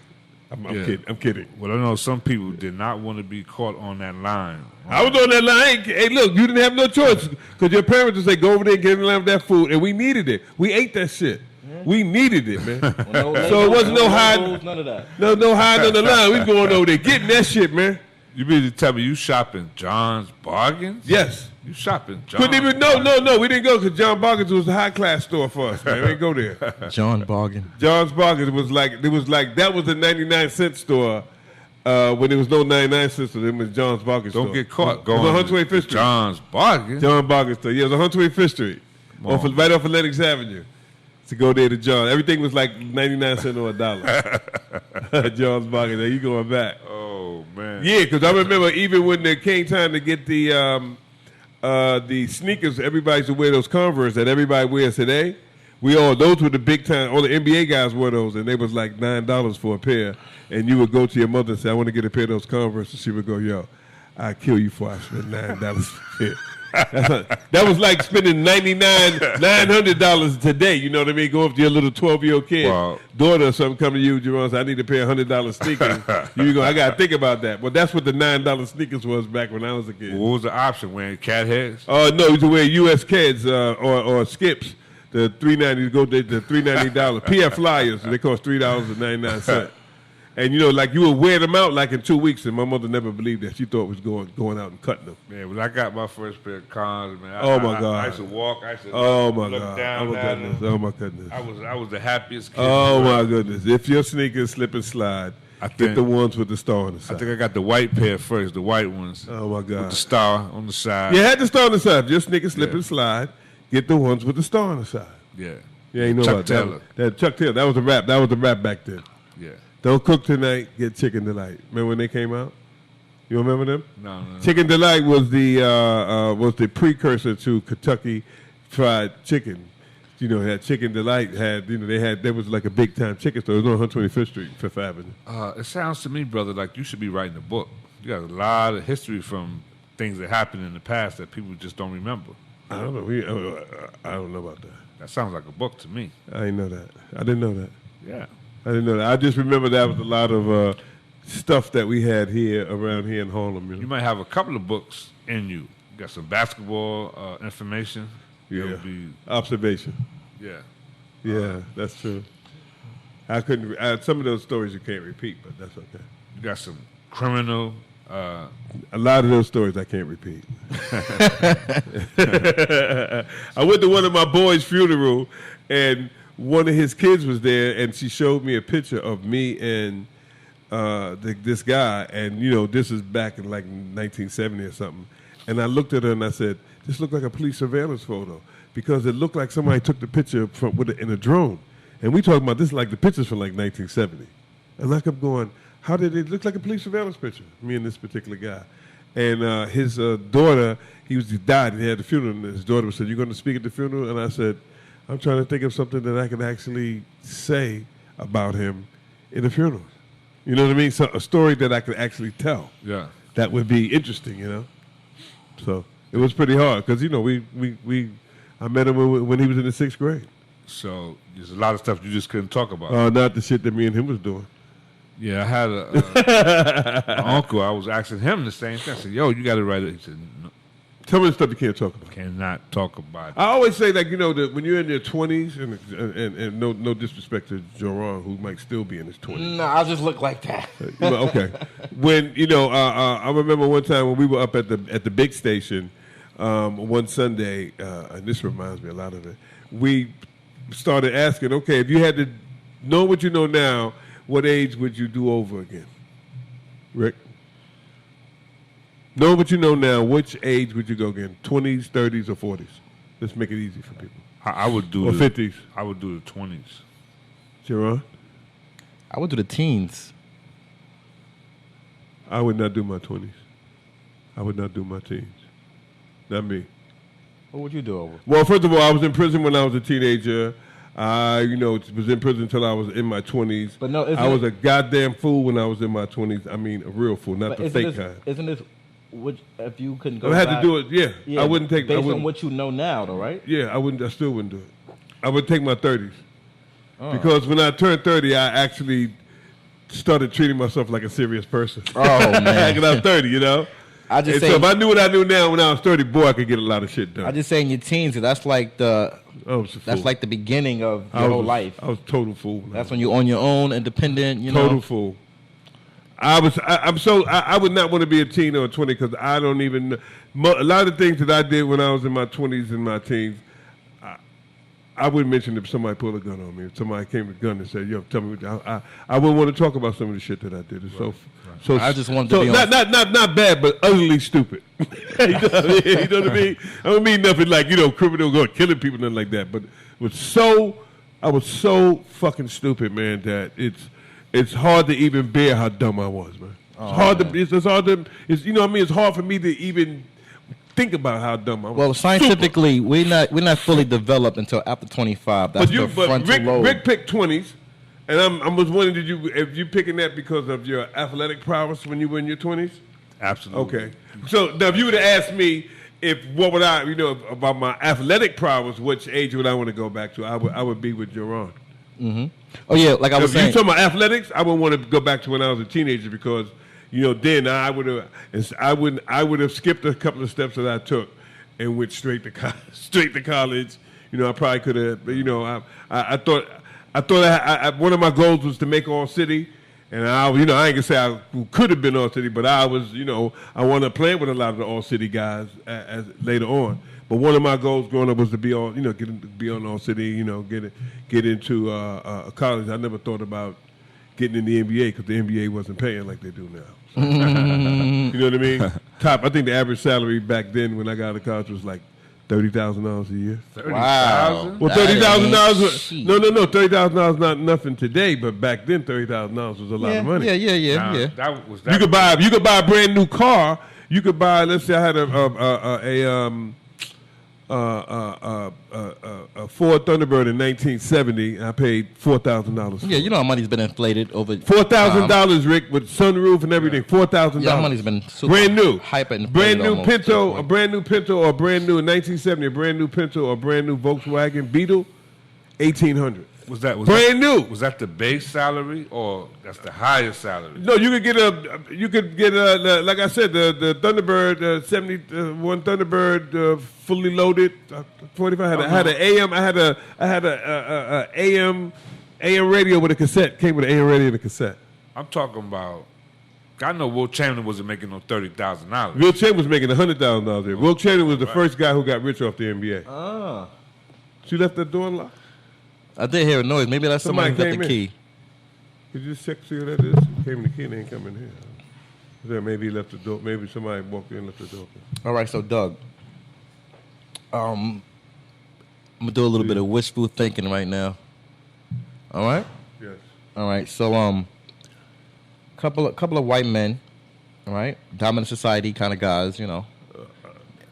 I'm kidding. Well, I know some people did not want to be caught on that line. I was on that line. Hey, look, you didn't have no choice because your parents would say, go over there and get in line with that food, and we needed it. We ate that shit. We needed it, man. So it wasn't no hiding. None of that. No hiding on the line. We going over there getting that shit, man. You mean to tell me you shopping John's Bargains? Yes. You shopping John's? No. We didn't go because John Bargains was a high class store for us, man. We didn't go there. John Bargain. John's Bargains was like that was a 99-cent store when there was no 99-cent store. It was John's Bargain store. Don't get caught going. It was on 128th Street. John's Bargain. John Bargain store. Yeah, it was on 125th Street, right off of Lenox Avenue. To go there to John. Everything was like 99 cents or $1. John's Bargain. There you going back. Oh, man. Yeah, because I remember even when it came time to get the sneakers, everybody used to wear those Converse that everybody wears today. Those were the big time, all the NBA guys wore those, and they was like $9 for a pair. And you would go to your mother and say, I want to get a pair of those Converse. And she would go, yo, I'll kill you before I spend $9 for a pair. That was like spending $900 today. You know what I mean? Go up to your little 12-year-old kid, daughter or something, come to you, JORON, say, I need to pay $100 sneakers. You go, I got to think about that. Well, that's what the $9 sneakers was back when I was a kid. What was the option? Wearing cat heads? No, you used to wear U.S. Kids or Skips. The $3.90 go to the $3.90 PF Flyers. They cost $3.99. And you know, like you would wear them out like in 2 weeks, and my mother never believed that. She thought it was going out and cutting them. Man, when I got my first pair of cons, man, Oh my God! I used to walk. I used to look down at them. Oh my goodness! I was the happiest kid. Oh my goodness! If your sneakers slip and slide, get the ones with the star on the side. I think I got the white pair first, the white ones. Oh my God! With the star on the side. You had the star on the side. If your sneakers slip and slide, get the ones with the star on the side. Yeah. You ain't know Chuck about Taylor. that. Chuck Taylor. That was the rap. That was the rap back then. Yeah. Don't cook tonight, get Chicken Delight. Remember when they came out? You remember them? No. Chicken Delight was the precursor to Kentucky Fried Chicken. You know, that Chicken Delight there was like a big time chicken store. It was on 125th Street, Fifth Avenue. It sounds to me, brother, like you should be writing a book. You got a lot of history from things that happened in the past that people just don't remember. I don't know. I don't know about that. That sounds like a book to me. I didn't know that. I didn't know that. Yeah. I didn't know that. I just remember that was a lot of stuff that we had around here in Harlem. You know? You might have a couple of books in you. You got some basketball information. Yeah. Observation. Yeah. Yeah, that's true. I couldn't. Some of those stories you can't repeat, but that's okay. You got some criminal. A lot of those stories I can't repeat. I went to one of my boys' funeral, and one of his kids was there, and she showed me a picture of me and this guy, and you know, this is back in like 1970 or something. And I looked at her and I said, "This looked like a police surveillance photo because it looked like somebody took the picture in a drone." And we talking about this like the pictures from like 1970. And I kept going, "How did it look like a police surveillance picture?" Me and this particular guy, and his daughter, he died. And he had the funeral, and his daughter said, "You going to speak at the funeral?" And I said, "I'm trying to think of something that I can actually say about him in the funeral. You know what I mean? So a story that I could actually tell. Yeah. That would be interesting, you know." So it was pretty hard because you know I met him when he was in the 6th grade. So there's a lot of stuff you just couldn't talk about. Not the shit that me and him was doing. Yeah, I had an uncle. I was asking him the same thing. I said, "Yo, you got to write it." He said, "No, Tell me the stuff you can't talk about." cannot talk about it." I always say, like, you know, that when you're in your 20s, and no disrespect to JORON, who might still be in his 20s. No, I just look like that. Okay. When, you know, I remember one time when we were up at the big station one Sunday, and this reminds me a lot of it, we started asking, okay, if you had to know what you know now, what age would you do over again? Rick? Know what you know now, which age would you go again? 20s, 30s, or 40s? Let's make it easy for people. I would do Or 50s. I would do the 20s. JORON? I would do the teens. I would not do my 20s. I would not do my teens. Not me. What would you do over? Well, first of all, I was in prison when I was a teenager. I, was in prison until I was in my 20s. But no, I was a goddamn fool when I was in my 20s. I mean, a real fool, not the fake kind. Isn't this, if you couldn't go I had back, to do it, yeah. I wouldn't take... Based on what you know now, though, right? Yeah, I still wouldn't do it. I would take my 30s. Because when I turned 30, I actually started treating myself like a serious person. Oh, man. Because I was 30, you know? I just so if I knew what I knew now when I was 30, boy, I could get a lot of shit done. I just say in your teens, that's like the beginning of your whole life. I was a total fool. That's when you're on your own, independent. You know, total fool. I would not want to be a teen or a 20 because I don't even. A lot of things that I did when I was in my 20s and my teens, I wouldn't mention if somebody pulled a gun on me. If somebody came with a gun and said, "Yo, tell me," I wouldn't want to talk about some of the shit that I did. It's so I just wanted to be not bad, but utterly stupid. You know what I mean? You know what I mean? I don't mean nothing like, criminal going killing people, nothing like that. But I was so fucking stupid, man, that it's hard to even bear how dumb I was, man. It's hard for me to even think about how dumb I was. Well, scientifically, we're not fully developed until after 25. That's the frontal lobe. Rick picked 20s, and I was wondering, if you picking that because of your athletic prowess when you were in your 20s? Absolutely. Okay. So now, if you would have asked me about my athletic prowess, which age would I want to go back to? I would be with JORON. Mm-hmm. Oh yeah, like I was saying. If you talking about athletics, I would want to go back to when I was a teenager because then I would have skipped a couple of steps that I took and went straight to college. I probably could have. I thought one of my goals was to make All City, And I ain't gonna say I could have been All City, but I was, I wanted to play with a lot of the All City guys as later on. But one of my goals growing up was to be on, be on All City, get into college. I never thought about getting in the NBA because the NBA wasn't paying like they do now. So, you know what I mean? I think the average salary back then when I got out of college was like $30,000 a year. Wow. Well, $30,000. No. $30,000 not nothing today, but back then $30,000 was a lot of money. Yeah. You could buy a brand new car. You could buy. Let's say I had a Ford Thunderbird in 1970. And I paid $4,000. Yeah, you know how money's been inflated over $4,000, Rick, with sunroof and everything. $4,000. Yeah, money's been super brand new, hyper brand new Pinto, a brand new Pinto, or brand new in 1970, a brand new Pinto, or a brand new Volkswagen Beetle, $1,800. Was that brand new? Was that the base salary or that's the highest salary? No, you could get like I said, the Thunderbird, 71 Thunderbird, fully loaded, 45. I had an AM. I had a AM radio with a cassette. Came with an AM radio and a cassette. I'm talking about. I know Will Chamberlain wasn't making no $30,000. Will Chamberlain was making $100,000. Will Chamberlain was the first guy who got rich off the NBA. Ah. She left the door unlocked. I did hear a noise. Maybe that's somebody who got the key. Could you just check to see who that is? Came in the key and they ain't coming here. There, maybe he left the door. Maybe somebody walked in and left the door open. All right, so Doug, I'm gonna do a little bit of wishful thinking right now. All right. Yes. All right. So couple of white men, all right, dominant society kind of guys,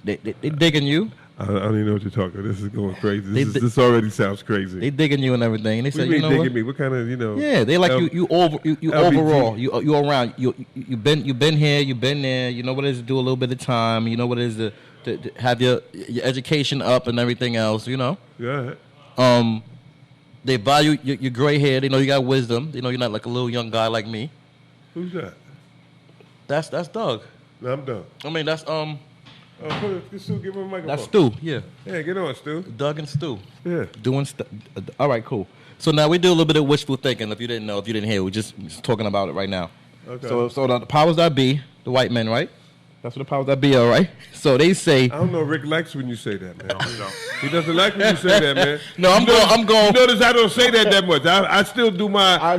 they digging you. I don't even know what you're talking about. This is going crazy. This already sounds crazy. They digging you and everything. And they say, digging what? me? What kind of, Yeah, they like you overall. You around. You been here. You been there. You know what it is to do a little bit of time. You know what it is to have your education up and everything else. Yeah. They value your gray hair. They know you got wisdom. They know you're not like a little young guy like me. Who's that? That's Doug. No, I'm done. I mean that's Stu, give him a microphone. That's Stu. Yeah. Yeah, get on, Stu. Doug and Stu. Yeah. Doing stuff. All right, cool. So now we do a little bit of wishful thinking. If you didn't know, if you didn't hear, we're just talking about it right now. Okay. So the powers that be, the white men, right? That's what the powers that be are, right? So they say. I don't know. Rick likes when you say that, man. He doesn't like when you say that, man. No, I'm going. You notice I don't say that much. I still do my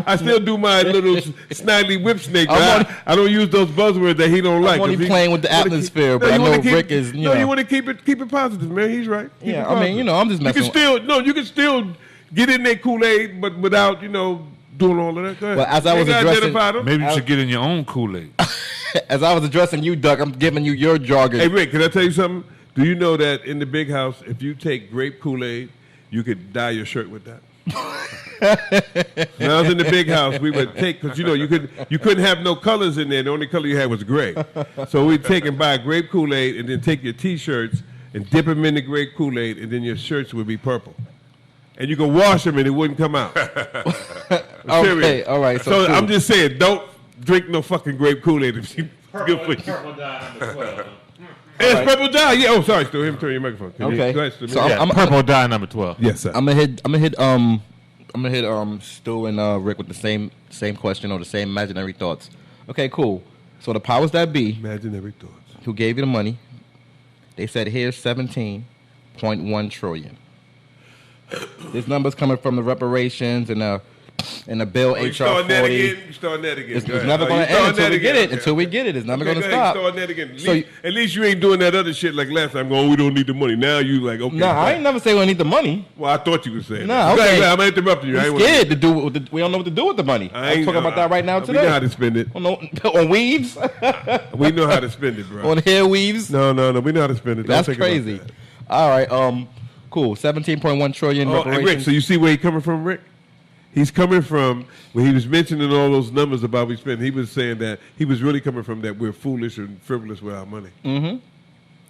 little snidely whip snake. I don't use those buzzwords that he don't like. I'm only playing with the atmosphere, but I know Rick is. No, you want to keep it positive, man. He's right. Yeah, I mean, I'm just messing. You can still get in that Kool-Aid, but without doing all of that. Go ahead. Well, as I was addressing, maybe you should get in your own Kool-Aid. As I was addressing you, Doug, I'm giving you your jargon. Hey, Rick, can I tell you something? Do you know that in the big house, if you take grape Kool-Aid, you could dye your shirt with that? When I was in the big house, we would take, because you couldn't have no colors in there. The only color you had was gray. So we'd take and buy grape Kool-Aid and then take your T-shirts and dip them in the grape Kool-Aid, and then your shirts would be purple. And you could wash them and it wouldn't come out. Okay, all right. So I'm just saying, don't drink no fucking grape Kool-Aid if you good for you. Purple dye number 12. It's purple dye. Yeah. Oh, sorry, Stu. Turn your microphone. Okay. Go ahead, Stu. So I'm purple dye number 12. Yes, sir. I'm gonna hit Stu and Rick with the same question or the same imaginary thoughts. Okay, cool. So the powers that be, Imaginary thoughts. who gave you the money, they said here's 17.1 trillion. This number's coming from the reparations and the bill HR 40. You starting that again. It's never going to end until we get it. Until we get it, it's never going to stop. Starting that again. At least you ain't doing that other shit like last time. Going, we don't need the money. Now you like, okay. Nah, I ain't never say we need the money. Well, I thought you were saying. Nah, that. okay. I'm interrupting you. We're scared to do it. We don't know what to do with the money. I'm talking about that right now today. We know how to spend it. On weaves. We know how to spend it, bro. On hair weaves. No. We know how to spend it. That's crazy. All right. Cool. 17.1 trillion reparations. Rick, so you see where he coming from, Rick? He's coming from, when he was mentioning all those numbers about we spend, he was saying that he was really coming from that we're foolish and frivolous with our money. Mm-hmm.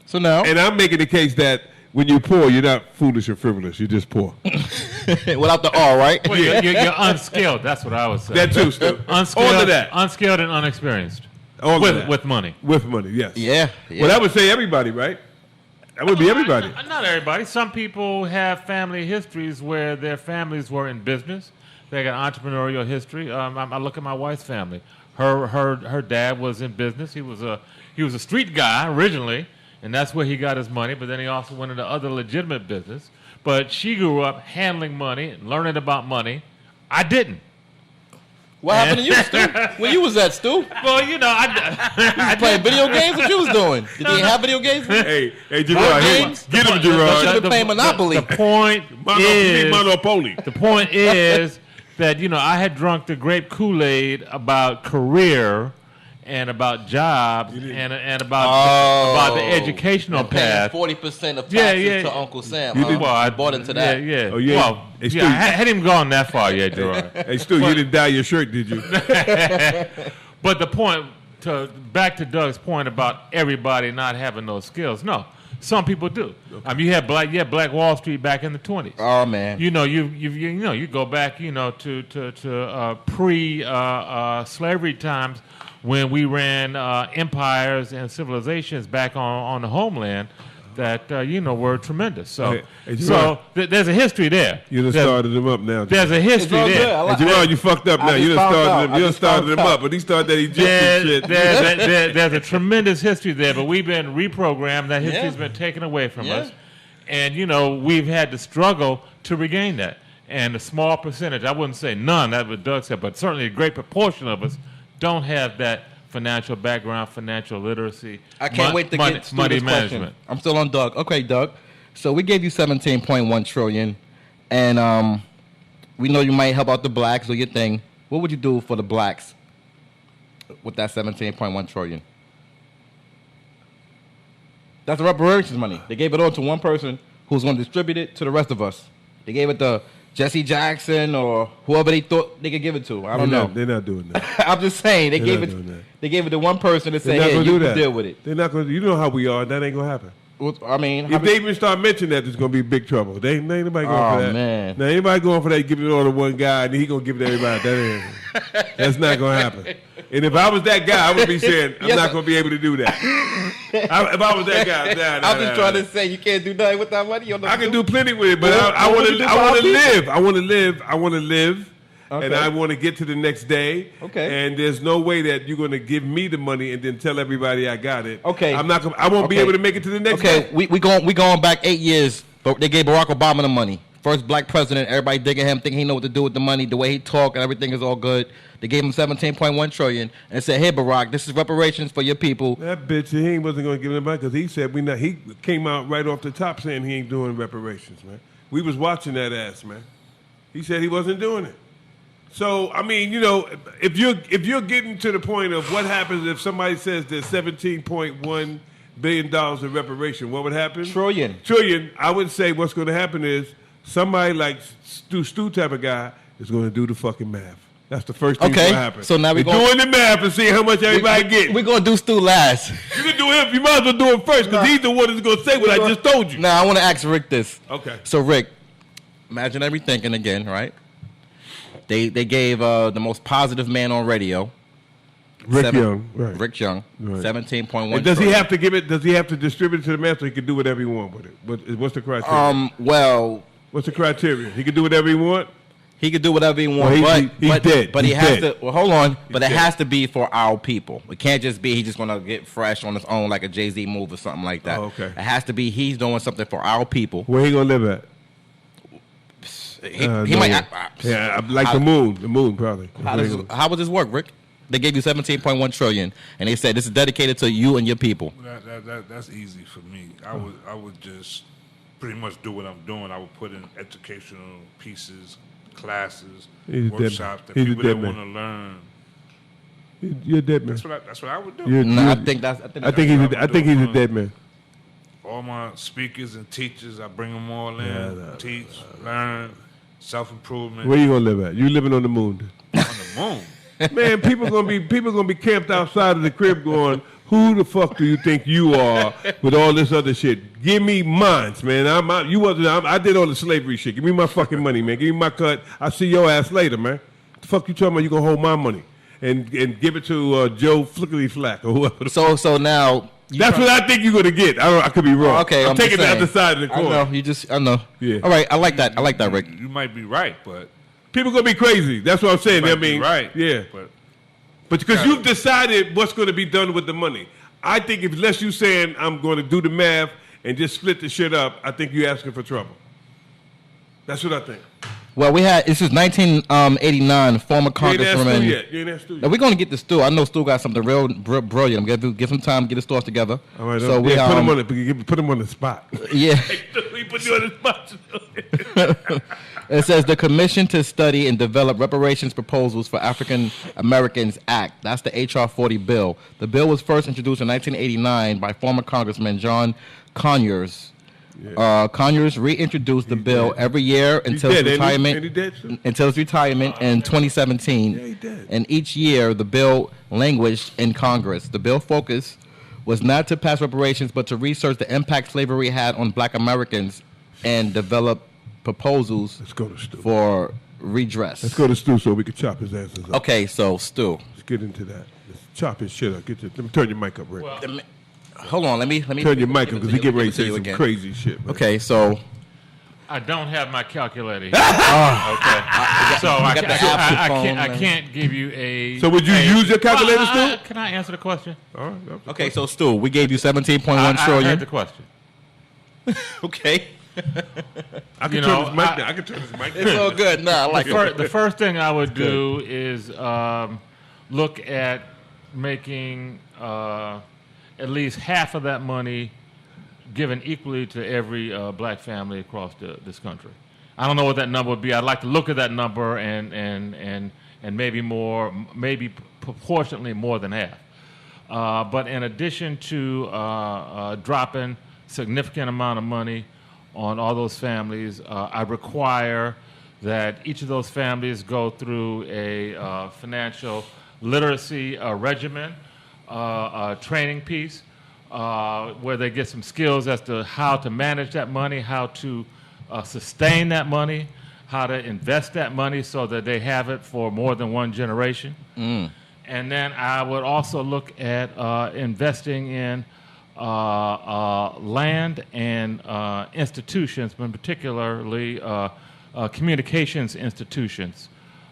So now. And I'm making the case that when you're poor, you're not foolish or frivolous. You're just poor. Without the R, right? Well, you're unskilled. That's what I would say. That too, Stu. Unskilled, All of that. Unskilled and unexperienced. All of that. With money. With money, yes. Yeah. Well, that would say everybody, right? That would be everybody. Not everybody. Some people have family histories where their families were in business. They got entrepreneurial history. I look at my wife's family. Her dad was in business. He was a street guy originally, and that's where he got his money. But then he also went into other legitimate business. But she grew up handling money and learning about money. I didn't. What happened to you, Stu? Where you was at, Stu? Well, you know, I was playing video games. What you was doing? Did they have video games? Hey, Gerard, get him, Gerard. Should have been playing Monopoly. The point is that, you know, I had drunk the grape Kool-Aid about career and about jobs and about the educational path. 40% of taxes to Uncle Sam. Well, I bought into that. Yeah. Oh, yeah. Well, Hey, I hadn't even gone that far yet, Gerard. Hey, Stu, you didn't dye your shirt, did you? But the point, back to Doug's point about everybody not having those skills. No, some people do. Okay. You had Black Wall Street back in the 20s. Oh man. You know, you go back, you know, to pre-slavery times when we ran empires and civilizations back on the homeland that were tremendous. So, there's a history there. You done started them up now. There's a history there. Hey, Gerard, you fucked up now. You done started them up, but he started that Egyptian shit. There's a tremendous history there, but we've been reprogrammed. That history's been taken away from us, and we've had to struggle to regain that. And a small percentage, I wouldn't say none, that's what Doug said, but certainly a great proportion of us don't have that financial background, financial literacy. I can't wait to get to money management. I'm still on Doug. Okay, Doug. So we gave you $17.1 trillion, and we know you might help out the blacks, do your thing. What would you do for the blacks with that $17.1 trillion? That's the reparations money. They gave it all to one person who's going to distribute it to the rest of us. They gave it to Jesse Jackson or whoever they thought they could give it to. I don't know. They're not doing that. I'm just saying they gave it to one person to say, "Hey, you can deal with it." They're not going to. You know how we are. That ain't going to happen. I mean, if they even start mentioning that, there's going to be big trouble. They ain't nobody going for that. Man. Now anybody going for that, give it all to one guy, and he going to give it to everybody. That's not going to happen. And if I was that guy, I would be saying, I'm not going to be able to do that. If I was that guy, I'm just trying to say you can't do nothing with that money. I can do plenty with it, but I want to live. I want to live. Okay. And I want to get to the next day. Okay. And there's no way that you're going to give me the money and then tell everybody I got it. Okay. I won't be able to make it to the next day. Okay. We going back 8 years, but they gave Barack Obama the money. First black president. Everybody digging him, thinking he know what to do with the money. The way he talk and everything is all good. They gave him $17.1 trillion and said, "Hey, Barack, this is reparations for your people." That bitch, he wasn't going to give him money because he said He came out right off the top saying he ain't doing reparations, man. We was watching that ass, man. He said he wasn't doing it. So I mean, if you're getting to the point of what happens if somebody says there's $17.1 billion in reparation, what would happen? Trillion. I would say what's going to happen is somebody like Stu type of guy is going to do the fucking math. That's the first thing that's going to happen. So now we're doing the math and see how much everybody gets. We're going to do Stu last. You can do him. You might as well do him first because he's the one that's going to say what I just told you. Now I want to ask Rick this. Okay. So Rick, imagine everything again, right? They gave the most positive man on radio, Rick Young, right? Rick Young, right. $17.1. And does he have to give it? Does he have to distribute it to the man so he can do whatever he wants with it? What's the criteria? What's the criteria? He can do whatever he wants. He could do whatever he wants, he's dead. But he has to. Well, hold on. But it has to be for our people. It can't just be he's just gonna get fresh on his own like a Jay-Z move or something like that. Oh, okay. It has to be he's doing something for our people. Where he gonna live at? He might. The moon. The moon, probably. How would this work, Rick? They gave you $17.1 trillion, and they said this is dedicated to you and your people. That's easy for me. I would just pretty much do what I'm doing. I would put in educational pieces, classes, workshops that people that want to learn. You're a dead man. That's what I would do. I think he's a dead man. All my speakers and teachers, I bring them all in, teach, learn, self-improvement. Where you gonna live at? You living on the moon? On the moon. Man, people gonna be camped outside of the crib going, who the fuck do you think you are with all this other shit? Give me mines, man. I did all the slavery shit. Give me my fucking money, man. Give me my cut. I'll see your ass later, man. The fuck you talking about? You gonna hold my money and give it to Joe Flickley Flack or whoever. So now that's what I think you're gonna get. I could be wrong. Okay, I'm taking the other side of the coin. I know. Yeah. All right, I like that. I like that, Rick. You might be right, but People gonna be crazy. That's what I'm saying. You I might be mean, right. Yeah. But because you've decided what's going to be done with the money, I think unless you saying I'm going to do the math and just split the shit up, I think you're asking for trouble. That's what I think. Well, this is 1989, former Congresswoman. You ain't asked Stu yet. Now, we're going to get to Stu. I know Stu got something real brilliant. I'm going to give some time to get his thoughts together. All right, so put him on the spot. Yeah. We put you on the spot. It says the Commission to Study and Develop Reparations Proposals for African Americans Act. That's the H.R. 40 bill. The bill was first introduced in 1989 by former Congressman John Conyers. Yeah. Conyers reintroduced the bill every year until his retirement. Until his retirement in 2017. Yeah, he did. And each year, the bill languished in Congress. The bill focus was not to pass reparations, but to research the impact slavery had on Black Americans and develop proposals for redress. Let's go to Stu so we can chop his asses up. Okay, so Stu. Let's get into that. Let's chop his shit up. Let me turn your mic up, Rick. Hold on, let me turn your mic up because he get ready to say some crazy shit. Man. Okay, so I don't have my calculator here. Okay, so I can't give you a. So would you use your calculator, Stu? Can I answer the question? All right. Okay, so Stu, we gave you 17.1 trillion. I heard the question. Okay. I can turn his mic down. I can turn his mic down. It's all good. No, I like it. The first thing I would do is look at making at least half of that money given equally to every black family across this country. I don't know what that number would be. I'd like to look at that number and maybe more, maybe proportionately more than half. But in addition to dropping significant amount of money on all those families, I require that each of those families go through a financial literacy regimen, training piece, where they get some skills as to how to manage that money, how to sustain that money, how to invest that money so that they have it for more than one generation. And then I would also look at investing in land and institutions, but particularly communications institutions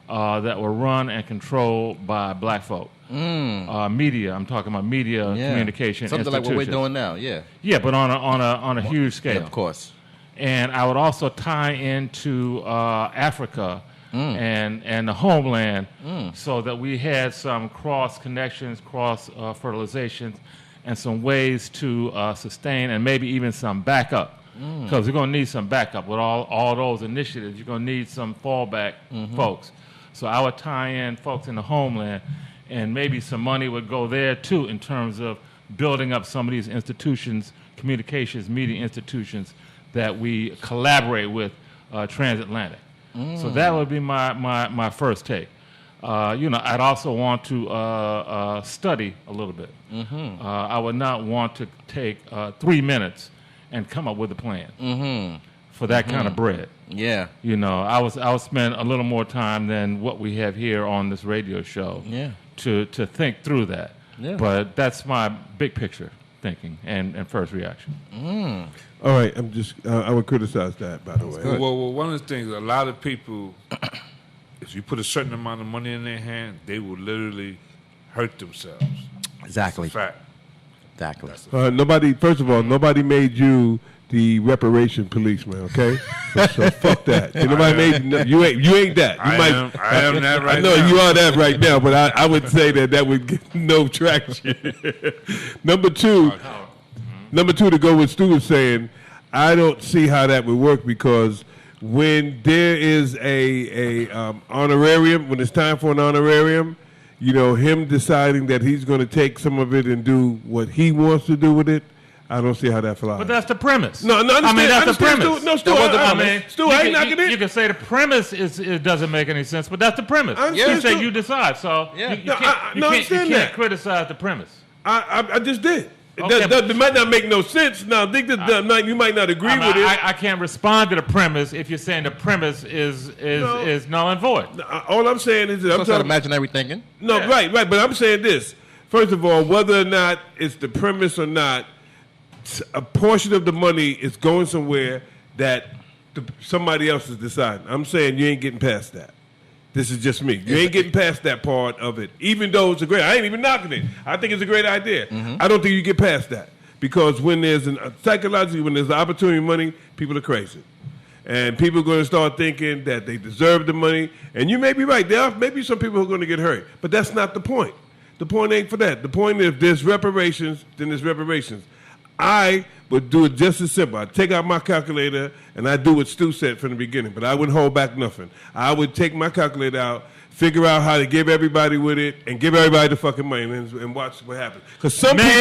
that were run and controlled by black folk. Media, I'm talking about media communication something institutions. Like what we're doing now, yeah. Yeah, but on a huge scale. Yeah, of course. And I would also tie into Africa and the homeland so that we had some cross connections, cross fertilizations, and some ways to sustain and maybe even some backup. Because we're going to need some backup with all those initiatives. You're going to need some fallback folks. So I would tie in folks in the homeland, and maybe some money would go there too in terms of building up some of these institutions, communications, media institutions that we collaborate with transatlantic. So that would be my first take. I'd also want to study a little bit. I would not want to take 3 minutes and come up with a plan for that kind of bread. Yeah. I would spend a little more time than what we have here on this radio show to think through that. Yeah. But that's my big picture thinking and first reaction. All right, I would criticize that, by the way. Well, one of the things, a lot of people, if you put a certain amount of money in their hand, they will literally hurt themselves. Exactly. That's a fact. Exactly. First of all, nobody made you the reparation policeman, okay? So fuck that. You ain't that. I am that right now. I know you are that right now, but I would say that would get no traction. Number two, to go with Stu was saying, I don't see how that would work because when there is a honorarium, when it's time for an honorarium, him deciding that he's going to take some of it and do what he wants to do with it, I don't see how that flies. But that's the premise. No, I mean, that's the premise. Stu, I ain't knocking it. You can say the premise it doesn't make any sense, but that's the premise. You say you decide, so you can't criticize the premise. I just did. Okay, that might not make no sense. Now, I think that you might not agree with it. I can't respond to the premise if you're saying the premise is null and void. All I'm saying is that I'm talking imaginary thinking. No, yeah. Right. But I'm saying this. First of all, whether or not it's the premise or not, a portion of the money is going somewhere that somebody else is deciding. I'm saying you ain't getting past that. This is just me. You ain't getting past that part of it. Even though it's I ain't even knocking it. I think it's a great idea. I don't think you get past that. Because when there's psychologically, when there's opportunity money, people are crazy. And people are going to start thinking that they deserve the money. And you may be right. There are maybe some people who are going to get hurt. But that's not the point. The point ain't for that. The point is if there's reparations, then there's reparations. I would do it just as simple. I'd take out my calculator and I'd do what Stu said from the beginning, but I wouldn't hold back nothing. I would take my calculator out, figure out how to give everybody with it, and give everybody the fucking money and watch what happens. Because some people...